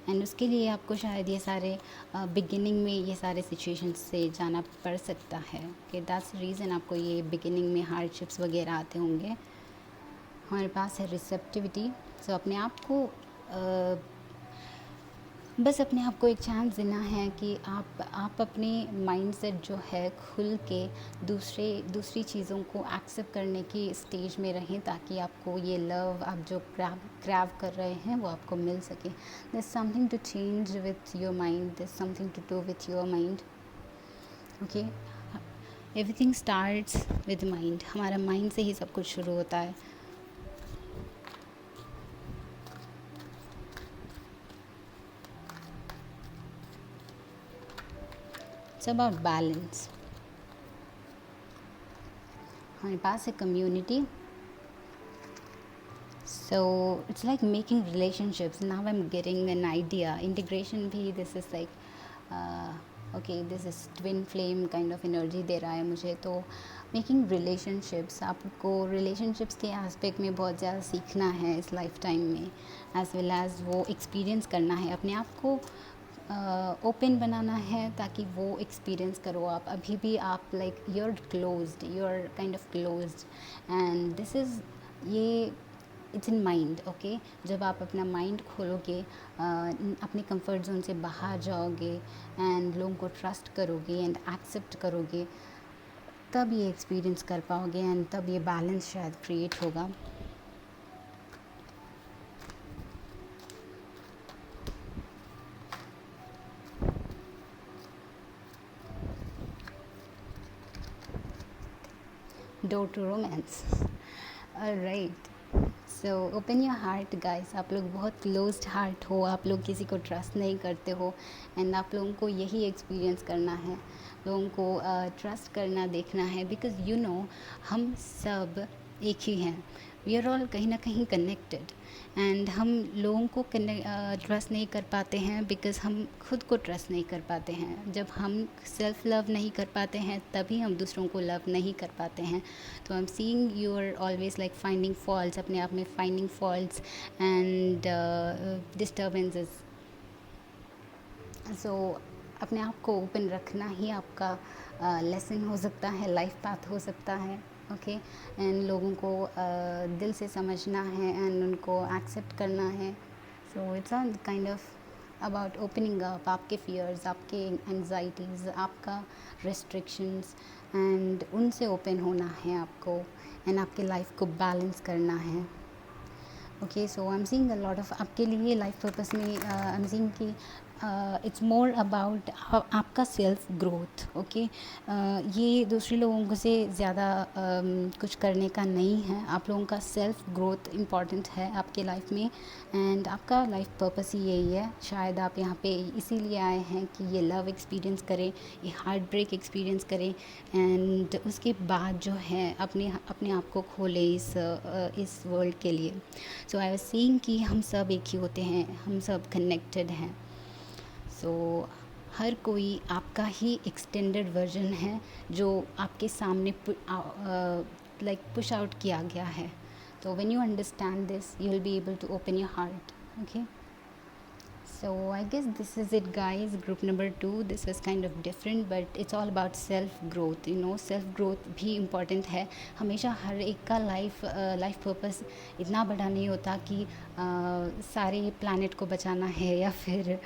A: And उसके लिए आपको शायद ये सारे बिगिनिंग में ये सारे सिचुएशंस से जाना पड़ सकता है. कि दैट्स रीज़न आपको ये बिगिनिंग में हार्डशिप्स वगैरह आते होंगे. हमारे पास है रिसेप्टिविटी. सो अपने आप को बस अपने आप को एक चांस देना है कि आप अपने माइंडसेट जो है खुल के दूसरी चीज़ों को एक्सेप्ट करने की स्टेज में रहें, ताकि आपको ये लव आप जो क्रैव कर रहे हैं वो आपको मिल सके. There is something to change with your mind, there is something to do with your mind. Okay, everything starts with mind. हमारा माइंड से ही सब कुछ शुरू होता है. It's about balance. हमारे पास है community. So it's like making relationships. Now I'm getting an idea. Integration भी this is like okay, this is twin flame kind of energy दे रहा है मुझे. तो मेकिंग रिलेशनशिप्स, आपको रिलेशनशिप्स के एस्पेक्ट में बहुत ज़्यादा सीखना है इस लाइफ टाइम में, एज वेल एज़ वो एक्सपीरियंस करना है. अपने आप को ओपन बनाना है ताकि वो एक्सपीरियंस करो. आप अभी भी आप like you're closed, you're kind of closed, and this is ये इट्स इन माइंड, ओके। जब आप अपना माइंड खोलोगे, अपने कंफर्ट जोन से बाहर जाओगे एंड लोगों को ट्रस्ट करोगे एंड एक्सेप्ट करोगे, तब ये एक्सपीरियंस कर पाओगे एंड तब ये बैलेंस शायद क्रिएट होगा। Door to romance, alright. So open your heart guys. आप लोग बहुत क्लोज्ड हार्ट हो, आप लोग किसी को ट्रस्ट नहीं करते हो एंड आप लोगों को यही एक्सपीरियंस करना है, लोगों को ट्रस्ट करना, देखना है। बिकॉज यू नो, हम सब एक ही हैं, वी आर ऑल कहीं ना कहीं कनेक्टेड एंड हम लोगों को ट्रस्ट नहीं कर पाते हैं बिकॉज हम खुद को ट्रस्ट नहीं कर पाते हैं। जब हम सेल्फ लव नहीं कर पाते हैं तभी हम दूसरों को लव नहीं कर पाते हैं। तो I am seeing you are always like finding faults, अपने आप में finding faults and disturbances. So अपने आप को ओपन रखना ही आपका लेसन हो सकता है, लाइफ पाथ हो सकता है, ओके। एंड लोगों को दिल से समझना है एंड उनको एक्सेप्ट करना है। So it's all kind of about opening up, आपके फियर्स, आपके एंजाइटीज़, आपका रेस्ट्रिक्शंस, एंड उनसे ओपन होना है आपको एंड आपके लाइफ को बैलेंस करना है, okay. So I am seeing a lot of आपके लिए लाइफ पर्पस में आई एम सीइंग कि इट्स मोर अबाउट आपका सेल्फ ग्रोथ, ओके। ये दूसरे लोगों से ज़्यादा कुछ करने का नहीं है। आप लोगों का सेल्फ ग्रोथ इम्पॉर्टेंट है आपके लाइफ में एंड आपका लाइफ पर्पस ही यही है। शायद आप यहाँ पे इसीलिए आए हैं कि ये लव एक्सपीरियंस करें, ये हार्ट ब्रेक एक्सपीरियंस करें एंड उसके बाद जो है अपने आप को खोलें इस वर्ल्ड के लिए। सो आई वाज सीइंग कि हम सब एक ही होते हैं, हम सब कनेक्टेड हैं। सो हर कोई आपका ही एक्सटेंडेड वर्जन है जो आपके सामने लाइक पुश आउट किया गया है। तो when you understand this you will be able to open your heart, okay. So I guess this is it guys, group number 2. This was kind of different but it's all about self growth, you know। self growth भी important है। हमेशा हर एक का life purpose इतना बड़ा नहीं होता कि सारे प्लैनेट को बचाना है या फिर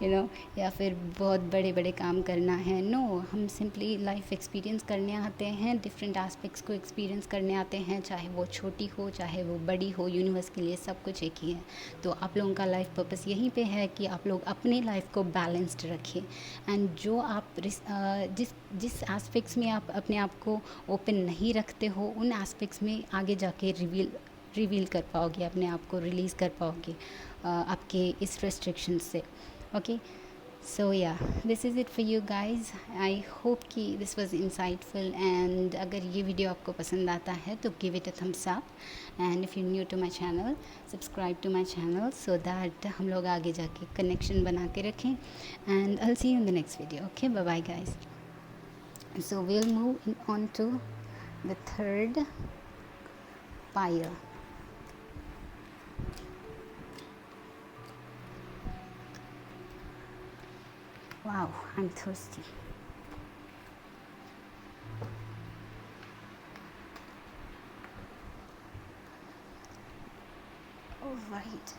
A: यू नो या फिर बहुत बड़े बड़े काम करना है। नो, हम सिंपली लाइफ एक्सपीरियंस करने आते हैं, डिफरेंट एस्पेक्ट्स को एक्सपीरियंस करने आते हैं, चाहे वो छोटी हो चाहे वो बड़ी हो, यूनिवर्स के लिए सब कुछ एक ही है। तो आप लोगों का लाइफ पर्पस यहीं पे है कि आप लोग अपनी लाइफ को बैलेंस्ड रखें एंड जो आप जिस जिस एस्पेक्ट्स में आप अपने आप को ओपन नहीं रखते हो उन एस्पेक्ट्स में आगे जाके रिवील कर पाओगे, अपने आप को रिलीज़ कर पाओगे आपके इस रेस्ट्रिक्शन से, ओके। सो या this is it for you guys. I hope कि दिस वाज इंसाइटफुल एंड अगर ये वीडियो आपको पसंद आता है तो give it a thumbs up and if you new to my channel subscribe to my channel so that हम लोग आगे जाके कनेक्शन बना के रखें and I will see you in the next video, okay. Bye bye guys. So we will move on to the third Payal. Wow, I'm thirsty. All right.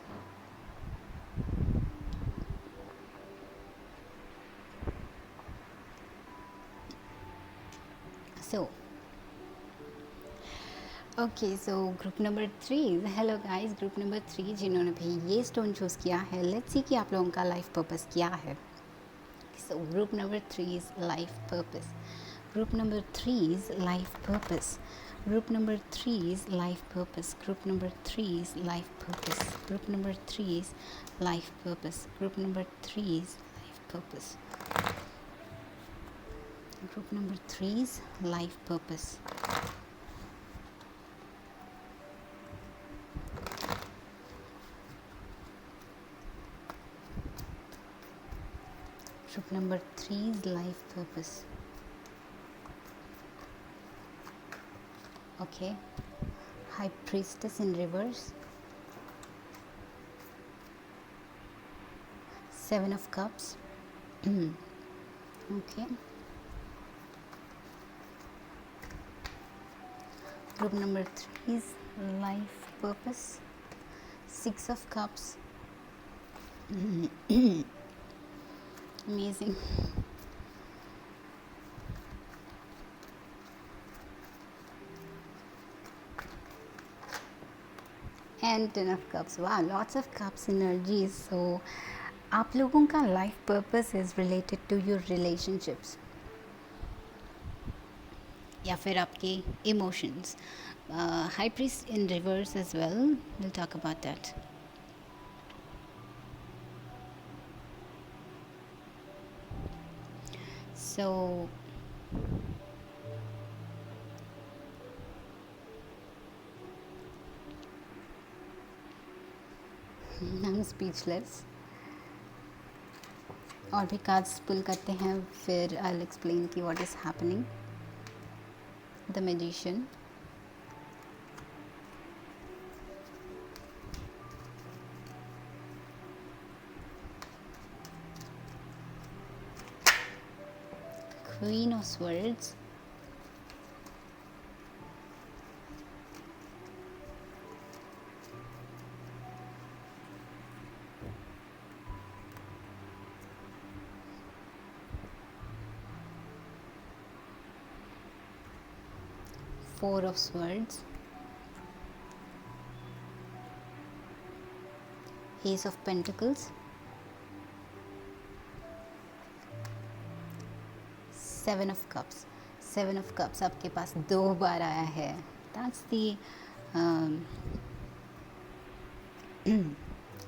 A: So, okay, so group number 3. Hello guys, group number 3 जिन्होंने भी ये stone choose किया है, let's see कि आप लोगों का life purpose क्या है। So group number 3 is life purpose. Group number 3 is life purpose. Group number 3 is life purpose. Group number 3 is life purpose. Group number 3 is life purpose. Group number 3 is life purpose. Group number 3 is life purpose. Group number 3 is life purpose. Okay. High priestess in reverse. 7 of cups. Okay. Group number 3 is life purpose. 6 of Cups. Amazing. And 10 of Cups. Wow, lots of Cups energies. So आप लोगों का life purpose is related to your relationships या फिर आपके emotions. High Priest in reverse as well. We'll talk about that. So I'm speechless. और भी cards पुल करते हैं, फिर आई विल एक्सप्लेन कि what is happening. The magician, queen of swords, Four of Swords, Ace of Pentacles, Seven of Cups. Seven of Cups आपके पास 2 बार आया है. That's the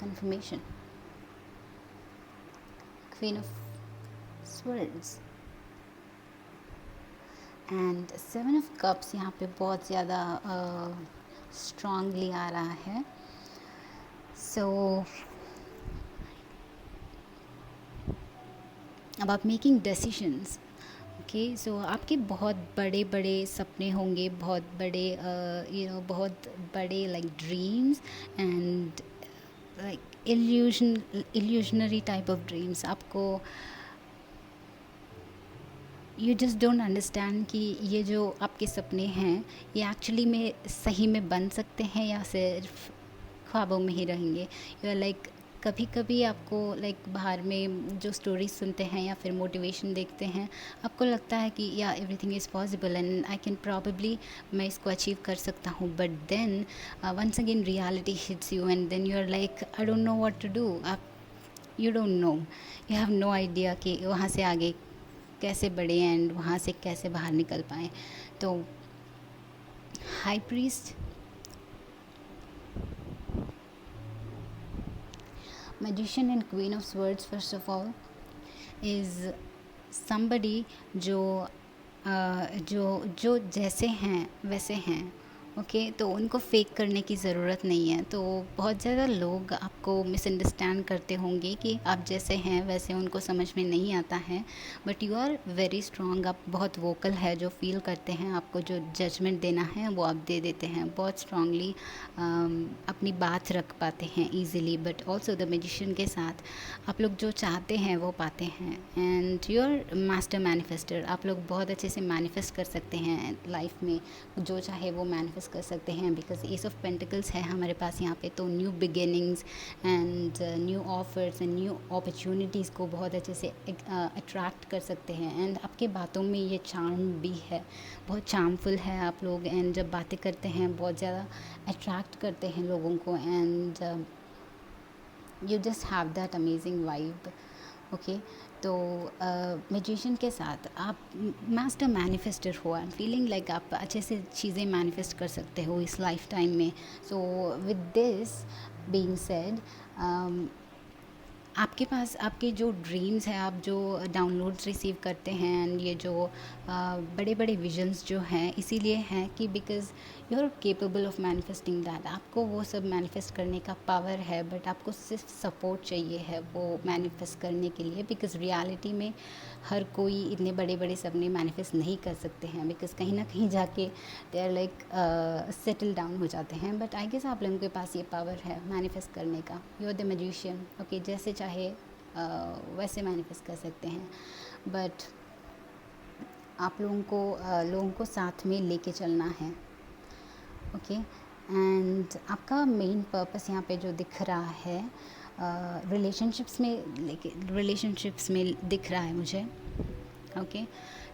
A: confirmation. Queen of Swords and 7 of cups यहाँ पे बहुत ज़्यादा strongly आ रहा है. सो अब आप मेकिंग डिसीजंस. ओके, सो आपके बहुत बड़े बड़े सपने होंगे, बहुत बड़े बहुत बड़े like dreams and like illusionary type of dreams. आपको यू जस्ट डोंट अंडरस्टैंड कि ये जो आपके सपने हैं ये एक्चुअली में सही में बन सकते हैं या सिर्फ ख्वाबों में ही रहेंगे. यू आर लाइक कभी कभी आपको लाइक बाहर में जो स्टोरीज सुनते हैं या फिर मोटिवेशन देखते हैं, आपको लगता है कि या everything is possible and I can probably मैं इसको अचीव कर सकता हूँ. But then once again reality hits you and then you are like I don't know what to do. आप you don't know, you have no idea कि वहाँ से आगे कैसे बढ़े एंड वहाँ से कैसे बाहर निकल पाएँ. तो high priest, magician and queen of swords first of all is somebody जो जैसे हैं वैसे हैं. ओके, तो उनको फेक करने की ज़रूरत नहीं है. तो बहुत ज़्यादा लोग आपको मिसअंडरस्टैंड करते होंगे कि आप जैसे हैं वैसे उनको समझ में नहीं आता है. But you are very strong. आप बहुत वोकल है, जो फील करते हैं, आपको जो जजमेंट देना है वो आप दे देते हैं. बहुत स्ट्रांगली अपनी बात रख पाते हैं easily. But also the magician के साथ आप लोग जो चाहते हैं वो पाते हैं. And you are master manifester. आप लोग बहुत अच्छे से मैनिफेस्ट कर सकते हैं लाइफ में, जो चाहे वो मैनिफेस्ट कर सकते हैं. बिकॉज एस ऑफ पेंटिकल्स है हमारे पास यहाँ पे, तो new beginnings and new offers and new opportunities को बहुत अच्छे से अट्रैक्ट कर सकते हैं. एंड आपके बातों में ये चार्म भी है, बहुत चार्मफुल है आप लोग. एंड जब बातें करते हैं बहुत ज़्यादा अट्रैक्ट करते हैं लोगों को. And you just have that amazing vibe. Okay, तो मैजिशियन के साथ आप मास्टर मैनिफेस्टर हो. आई एम फीलिंग लाइक आप अच्छे से चीज़ें मैनिफेस्ट कर सकते हो इस लाइफ टाइम में. So with this being said, आपके पास आपके जो ड्रीम्स हैं, आप जो डाउनलोड्स रिसीव करते हैं एंड ये जो बड़े बड़े विजन्स जो हैं, इसीलिए हैं कि because you are capable of manifesting that. आपको वो सब मैनिफेस्ट करने का पावर है. बट आपको सिर्फ सपोर्ट चाहिए है वो मैनिफेस्ट करने के लिए. बिकॉज़ रियलिटी में हर कोई इतने बड़े बड़े सपने मैनिफेस्ट नहीं कर सकते हैं. बिकॉज़ कहीं ना कहीं जाके they are like settle down हो जाते हैं. बट आई गेस आप लोगों के पास ये पावर है मैनिफेस्ट करने का. You are the magician. Okay, जैसे चाहे वैसे मैनिफेस्ट कर सकते हैं. बट आप लोगों को साथ में लेके चलना है. ओके। एंड आपका मेन पर्पस यहाँ पे जो दिख रहा है रिलेशनशिप्स में, लेकिन रिलेशनशिप्स में दिख रहा है मुझे। ओके,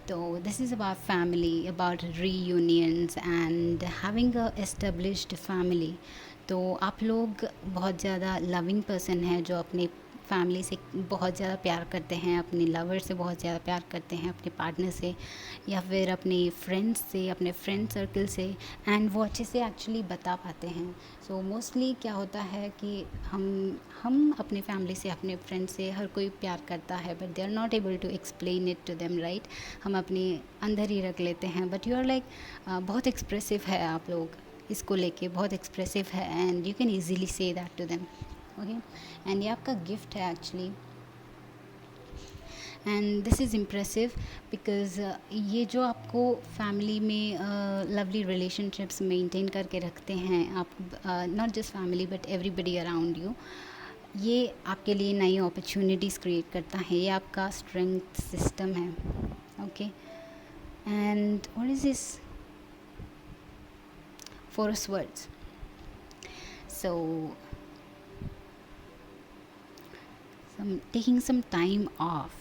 A: तो this is about family, about reunions and having a established family. तो आप लोग बहुत ज़्यादा लविंग पर्सन हैं जो अपने फैमिली से बहुत ज़्यादा प्यार करते हैं, अपने लवर से बहुत ज़्यादा प्यार करते हैं, अपने पार्टनर से या फिर अपने फ्रेंड्स से, अपने फ्रेंड सर्कल से, एंड वो अच्छे से एक्चुअली बता पाते हैं। सो मोस्टली क्या होता है कि हम अपने फैमिली से, अपने फ्रेंड से, हर कोई प्यार करता है but they are not able to explain it to them, right. हम अपने अंदर ही रख लेते हैं, बट यू आर लाइक बहुत एक्सप्रेसिव है आप लोग, इसको लेके बहुत एक्सप्रेसिव है and you can easily say that to them. Okay, and ये आपका गिफ्ट है actually, and this is impressive because ये जो आपको फैमिली में लवली रिलेशनशिप्स मेंटेन करके रखते हैं आप, not just family but everybody around you, ये आपके लिए नई अपॉर्चुनिटीज़ क्रिएट करता है, ये आपका स्ट्रेंथ सिस्टम है। Okay, and what is this forest words? So taking some time off,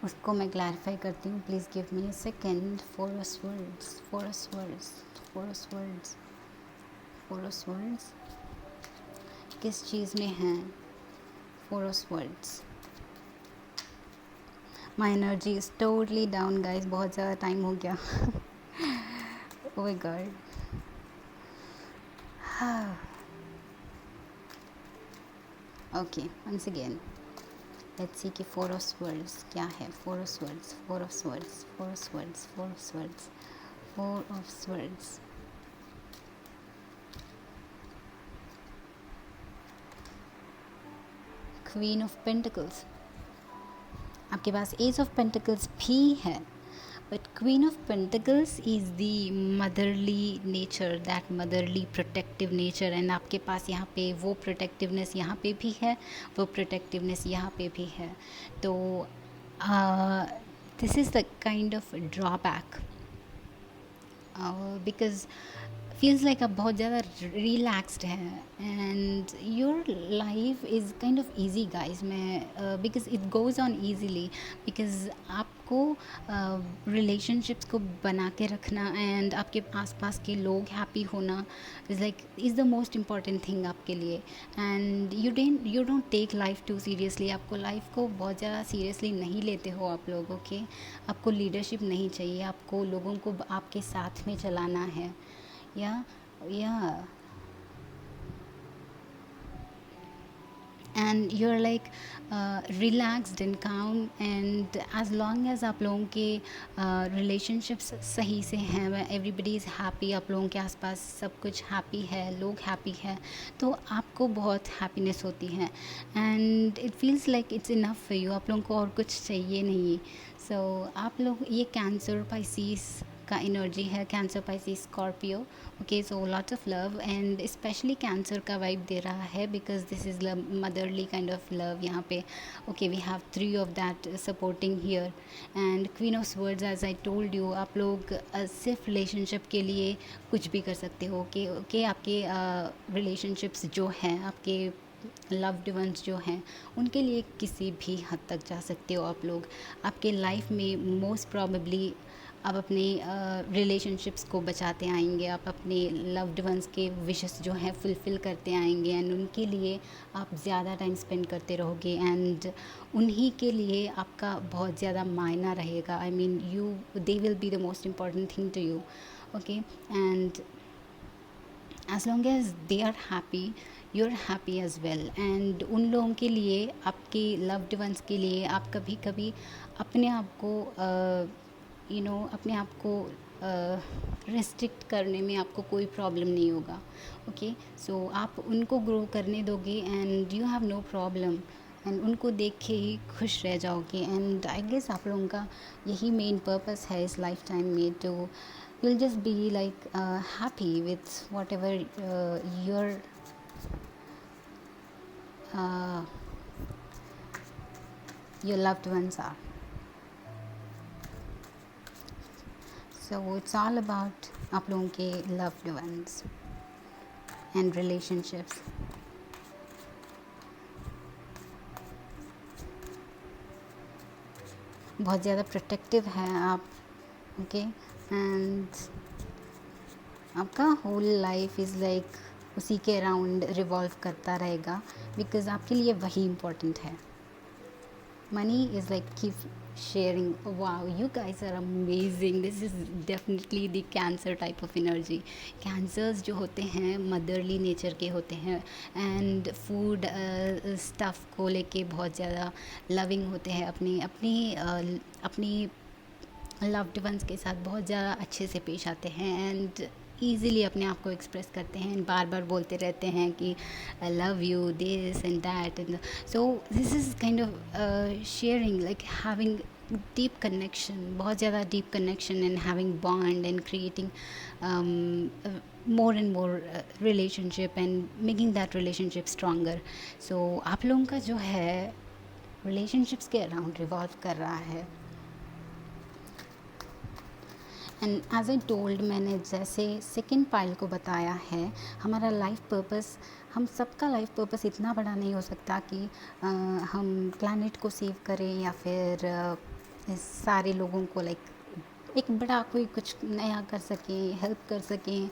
A: उसको मैं क्लैरिफाई करती हूँ। Please give me a second. Forest words, forest words, forest words, forest words किस चीज़ में हैं? Forest words, my energy is totally down guys, बहुत ज़्यादा टाइम हो गया। Oh my god. Okay, once again let's see कि फॉरेस्ट वर्ड्स क्या है। Forest words, forest words, forest words, forest words, forest words. Queen of pentacles, आपके पास ace of pentacles भी है, but queen of pentacles is the motherly nature, that motherly protective nature, and आपके पास यहाँ पे वो प्रोटेक्टिवनेस यहाँ पे भी है, वो प्रोटेक्टिवनेस यहाँ पे भी है। तो this is the kind of drawback because feels like आप बहुत ज़्यादा रिलैक्सड हैं and your life is kind of easy guys. मैं because it goes on easily, because आपको रिलेशनशिप्स को बना के रखना एंड आपके आसपास के लोग हैप्पी होना is the most important thing आपके लिए। And you don't take life too seriously, आपको लाइफ को बहुत ज़्यादा सीरियसली नहीं लेते हो आप लोग। ओके, आपको लीडरशिप नहीं चाहिए, आपको लोगों को आपके साथ में चलाना है। Yeah, and you're like relaxed and calm, and as long as आप लोगों के relationships सही से हैं, everybody is happy, आप लोगों के आसपास सब कुछ happy है, लोग happy है, तो आपको बहुत happiness होती है and it feels like it's enough for you, आप लोगों को और कुछ चाहिए नहीं। So आप लोग, ये कैंसर पाइसिस का एनर्जी है, Cancer Pisces Scorpio. Okay, so lots of love and specially Cancer का वाइब दे रहा है because this is love, motherly kind of love यहाँ पे। Okay, we have 3 of that supporting here and queen of words, as I told you, आप लोग सिर्फ relationship के लिए कुछ भी कर सकते हो। ओके, आपके रिलेशनशिप्स जो हैं, आपके लव्ड वंस जो हैं, उनके लिए किसी भी हद तक जा सकते हो आप लोग। आपके लाइफ में मोस्ट प्रॉबेबली आप अपने रिलेशनशिप्स को बचाते आएंगे, आप अपने लव्ड वंस के विशेस जो हैं फुलफ़िल करते आएंगे एंड उनके लिए आप ज़्यादा टाइम स्पेंड करते रहोगे एंड उन्हीं के लिए आपका बहुत ज़्यादा मायना रहेगा। I mean they will be the most important thing to you. Okay, and as long as they are happy, you're happy as well। and उन लोगों के लिए, आपके loved ones के लिए, आप कभी कभी अपने आप को अपने आप को रेस्ट्रिक्ट करने में आपको कोई प्रॉब्लम नहीं होगा। ओके, सो आप उनको ग्रो करने दोगे and you have no problem and उनको देख के ही खुश रह जाओगे। एंड आई गेस आप लोगों का यही मेन पर्पस है इस लाइफ टाइम में, तो you'll just be like happy with whatever you're uh, your loved ones are. So it's all about आप लोगों के loved ones and relationships. बहुत ज़्यादा प्रोटेक्टिव है आप, ओके, एंड आपका होल लाइफ इज़ लाइक उसी के अराउंड रिवॉल्व करता रहेगा, बिकॉज आपके लिए वही इम्पोर्टेंट है. Money is like keep sharing. Wow, you guys are amazing. This is definitely the cancer type of energy. cancers जो होते हैं मदरली नेचर के होते हैं, एंड फूड स्टफ़ को लेके बहुत ज़्यादा लविंग होते हैं, अपनी लव्ड वंस के साथ बहुत ज़्यादा अच्छे से पेश आते हैं, एंड ईज़िली अपने आप को एक्सप्रेस करते हैं, बार बार बोलते रहते हैं कि I love you this and that, and so this is kind of sharing, like having deep connection, बहुत ज़्यादा deep connection and having bond and creating more and more relationship and making that relationship stronger. So आप लोगों का जो है relationships के around revolve कर रहा है. एंड एज आई टोल्ड, मैंने जैसे सेकेंड पाइल को बताया है, हमारा लाइफ पर्पस, हम सबका लाइफ पर्पस इतना बड़ा नहीं हो सकता कि हम प्लैनेट को सेव करें या फिर सारे लोगों को लाइक एक बड़ा कोई कुछ नया कर सकें, हेल्प कर सकें.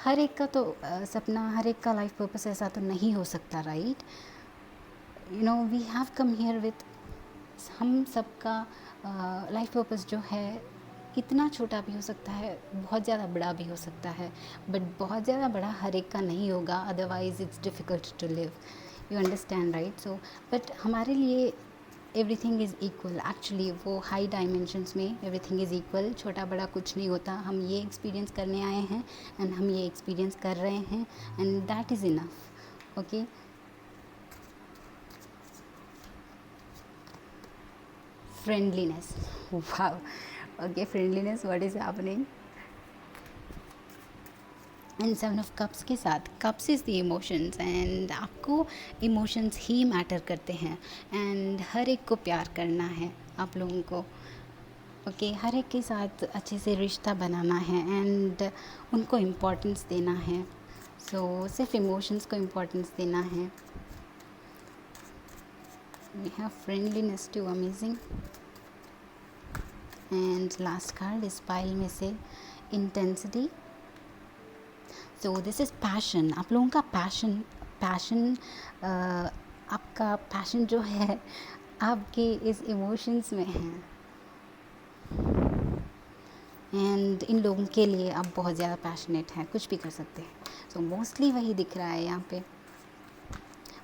A: हर एक का तो सपना, हर एक का लाइफ पर्पस ऐसा तो नहीं हो सकता, right? You know, we have come here with, हम सबका लाइफ पर्पस जो है इतना छोटा भी हो सकता है, बहुत ज़्यादा बड़ा भी हो सकता है, बट बहुत ज़्यादा बड़ा हर एक का नहीं होगा, otherwise it's difficult to live. You understand, right? So but हमारे लिए एवरीथिंग इज़ इक्वल. एक्चुअली वो हाई डायमेंशंस में एवरीथिंग इज़ इक्वल, छोटा बड़ा कुछ नहीं होता. हम ये एक्सपीरियंस करने आए हैं एंड हम ये एक्सपीरियंस कर रहे हैं, and that is enough. Okay, friendliness. Wow. Okay, friendliness, what is happening? And seven of cups के साथ, cups is the emotions, and आपको इमोशंस ही मैटर करते हैं, एंड हर एक को प्यार करना है आप लोगों को. ओके, हर एक के साथ अच्छे से रिश्ता बनाना है, एंड उनको इम्पोर्टेंस देना है. सो सिर्फ इमोशंस को इम्पोर्टेंस देना है. We have friendliness too, amazing. And last card इस पाइल में से intensity. So this is passion. आप लोगों का पैशन आपका पैशन जो है आपके इस इमोशंस में है, एंड इन लोगों के लिए आप बहुत ज़्यादा पैशनेट हैं, कुछ भी कर सकते हैं. सो मोस्टली वही दिख रहा है यहाँ पे.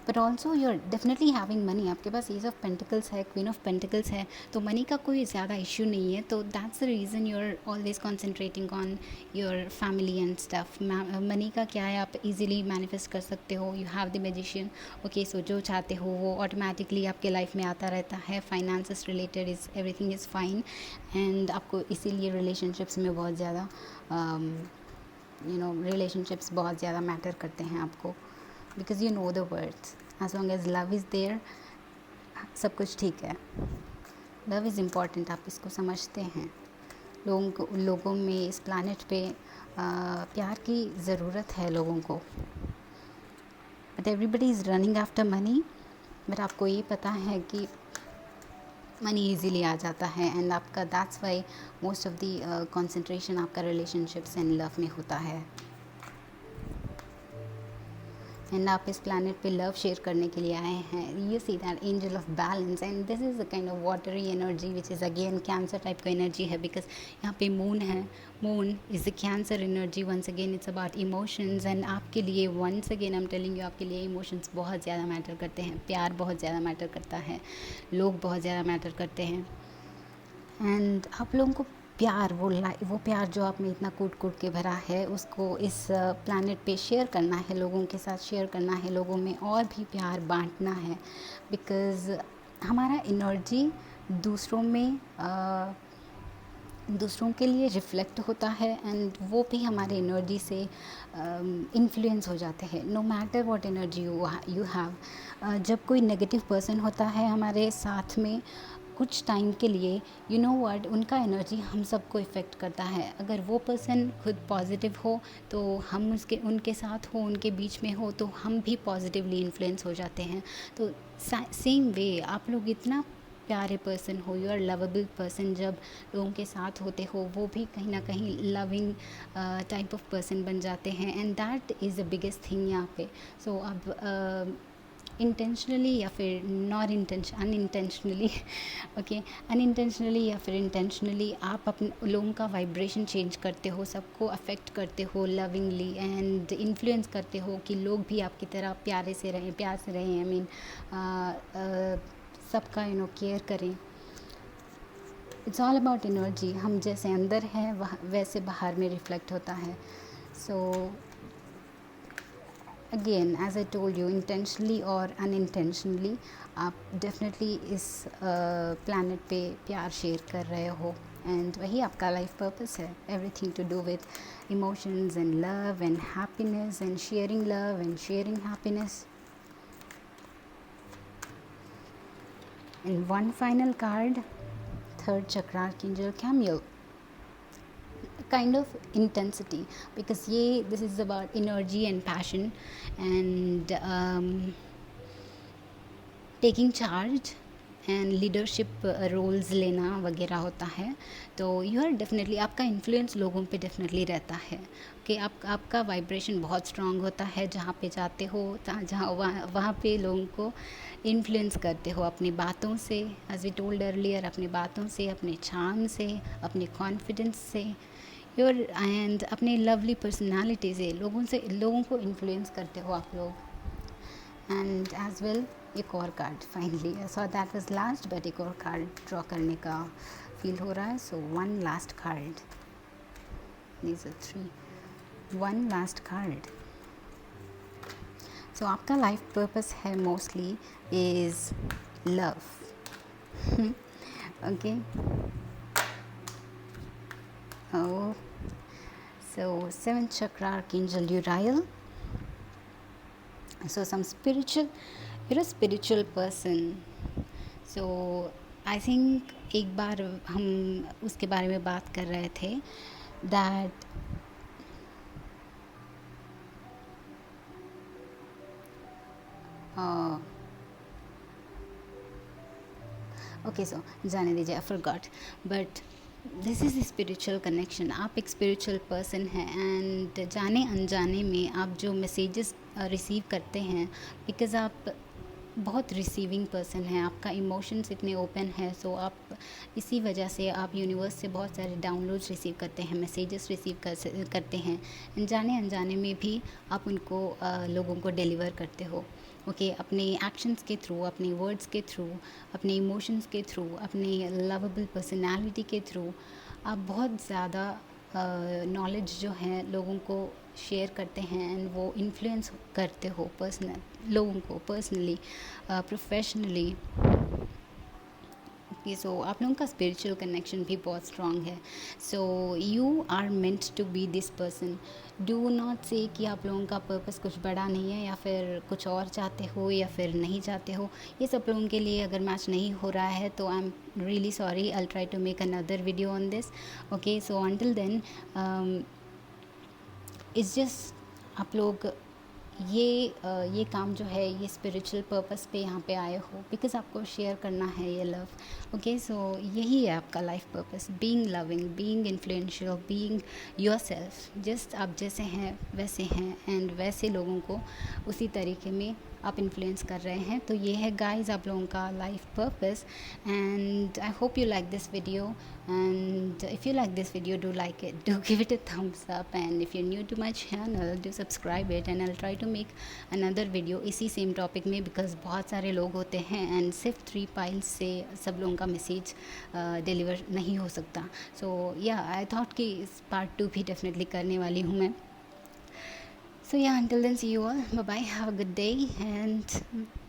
A: But also you are definitely having money. आपके पास एज ऑफ पेंटिकल्स है, क्वीन ऑफ पेंटिकल्स है, तो मनी का कोई ज़्यादा इश्यू नहीं है. तो that's the reason you are always concentrating on your family and stuff. Money का क्या है, आप इजीली मैनिफेस्ट कर सकते हो. You have the magician. Okay, so जो चाहते हो वो ऑटोमेटिकली आपके लाइफ में आता रहता है. Finances related is everything is fine, and आपको इसीलिए रिलेशनशिप्स में बहुत ज़्यादा रिलेशनशिप्स बहुत ज़्यादा मैटर करते हैं आपको, because you know the words. As long as love is there, सब कुछ ठीक है. लव इज़ इम्पॉर्टेंट, आप इसको समझते हैं. लोगों में इस प्लानट पे प्यार की ज़रूरत है लोगों को. But everybody is running after money. But आपको ये पता है कि मनी इजीली आ जाता है, एंड आपका that's why most of the concentration आपका रिलेशनशिप्स एंड लव में होता है. एंड आप इस प्लानट पे लव शेयर करने के लिए आए हैं. You see that angel of balance, and this is a kind of watery energy which is again Cancer type का एनर्जी है, बिकॉज यहाँ पे मून है. Moon is the Cancer energy. Once again it's about emotions, and आपके लिए once again I am telling you, आपके लिए emotions बहुत ज़्यादा मैटर करते हैं. प्यार बहुत ज़्यादा मैटर करता है, लोग बहुत ज़्यादा मैटर करते हैं. एंड आप लोगों को प्यार, वो प्यार जो आप में इतना कूट कूट के भरा है, उसको इस प्लैनेट पे शेयर करना है, लोगों के साथ शेयर करना है, लोगों में और भी प्यार बांटना है. बिकॉज़ हमारा एनर्जी दूसरों में दूसरों के लिए रिफ्लेक्ट होता है एंड वो भी हमारे एनर्जी से इन्फ्लुएंस हो जाते हैं, no matter what energy you have. जब कोई नेगेटिव पर्सन होता है हमारे साथ में कुछ टाइम के लिए, यू नो व्हाट, उनका एनर्जी हम सबको इफ़ेक्ट करता है। अगर वो पर्सन खुद पॉजिटिव हो तो हम उनके साथ हो, उनके बीच में हो, तो हम भी पॉजिटिवली इन्फ्लुएंस हो जाते हैं। तो सेम वे आप लोग इतना प्यारे पर्सन हो, यू आर लवेबल पर्सन, जब लोगों के साथ होते हो वो भी कहीं ना कहीं लविंग टाइप ऑफ पर्सन बन जाते हैं and that is the biggest thing यहाँ पे। सो अब इंटेंशनली या फिर नॉट अनइंटेंशनली ओके, अनइंटेंशनली या फिर इंटेंशनली आप अपने लोगों का वाइब्रेशन चेंज करते हो, सबको अफेक्ट करते हो लविंगली एंड इन्फ्लुएंस करते हो कि लोग भी आपकी तरह प्यार से रहें, आई मीन सबका केयर करें। इट्स ऑल अबाउट एनर्जी, हम जैसे अंदर हैं वैसे बाहर में रिफ्लेक्ट होता है। So again as I told you, intentionally और अनइंटेंशनली आप डेफिनेटली इस प्लैनेट पे प्यार शेयर कर रहे हो एंड वही आपका लाइफ पर्पस है। Everything to do with emotions and love and happiness and sharing love and sharing happiness. And one final card, third chakra archangel Camille, kind of intensity, because this is about energy and passion and taking charge and leadership roles लेना वगैरह होता है। तो you are definitely, आपका influence लोगों पे definitely रहता है कि आपका वाइब्रेशन बहुत स्ट्रांग होता है। जहाँ पे जाते हो जहाँ वहाँ पे लोगों को इन्फ्लुएंस करते हो अपनी बातों से, एज वी टोल्ड अर्लियर, अपनी बातों से, अपने चार्म से, अपने कॉन्फिडेंस से, योर एंड अपने लवली पर्सनालिटी से लोगों को इन्फ्लुएंस करते हो आप लोग। एंड एज वेल एक और card finally, so that was last, but एक और कार्ड ड्रॉ करने का फील हो रहा है। So one last card, these are 3, one last card. So आपका लाइफ पर्पस है mostly is love, okay. Oh, so 7th chakra archangel Uriel. So you're a spiritual person. So I think एक बार हम उसके बारे में बात कर रहे थे that ओके, सो जाने दीजिए, I forgot, but this is spiritual connection. आप एक स्पिरिचुअल पर्सन हैं एंड जाने अनजाने में आप जो मैसेजेस रिसीव करते हैं, बिकॉज़ आप बहुत रिसीविंग पर्सन हैं, आपका इमोशंस इतने ओपन है, सो आप इसी वजह से आप यूनिवर्स से बहुत सारे डाउनलोड्स रिसीव करते हैं, मैसेजेस रिसीव करते हैं एंड जाने अनजाने में भी आप उनको लोगों को डिलीवर करते हो। ओके, अपने एक्शंस के थ्रू, अपने वर्ड्स के थ्रू, अपने इमोशंस के थ्रू, अपने लवेबल पर्सनालिटी के थ्रू आप बहुत ज़्यादा नॉलेज जो है लोगों को शेयर करते हैं एंड वो इन्फ्लुएंस करते हो लोगों को पर्सनली, प्रोफेशनली। सो आप लोगों का स्पिरिचुअल कनेक्शन भी बहुत स्ट्रॉन्ग है। So you are meant to be this person. Do not say कि आप लोगों का पर्पस कुछ बड़ा नहीं है या फिर कुछ और चाहते हो या फिर नहीं चाहते हो। ये सब लोगों के लिए अगर मैच नहीं हो रहा है तो I am really sorry, I try to make another video on this. Okay, so until then it's just आप लोग ये काम जो है ये स्पिरिचुअल पर्पस पे यहाँ पे आए हो बिकॉज़ आपको शेयर करना है ये लव। ओके, सो यही है आपका life purpose, being loving, being influential, being yourself. Just आप जैसे हैं वैसे हैं एंड वैसे लोगों को उसी तरीके में आप इन्फ्लुएंस कर रहे हैं। तो ये है गाइस आप लोगों का life purpose and I hope you like this video and if you like this video do like it, do give it a thumbs up and if you new to my channel do subscribe it and I try to make another video इसी same topic में because बहुत सारे लोग होते हैं and सिर्फ 3 files से सब लोगों का मैसेज डिलीवर नहीं हो सकता। सो या आई थॉट कि इस पार्ट 2 भी डेफिनेटली करने वाली हूँ मैं। So yeah, until then, see you all. Bye bye. Have a good day and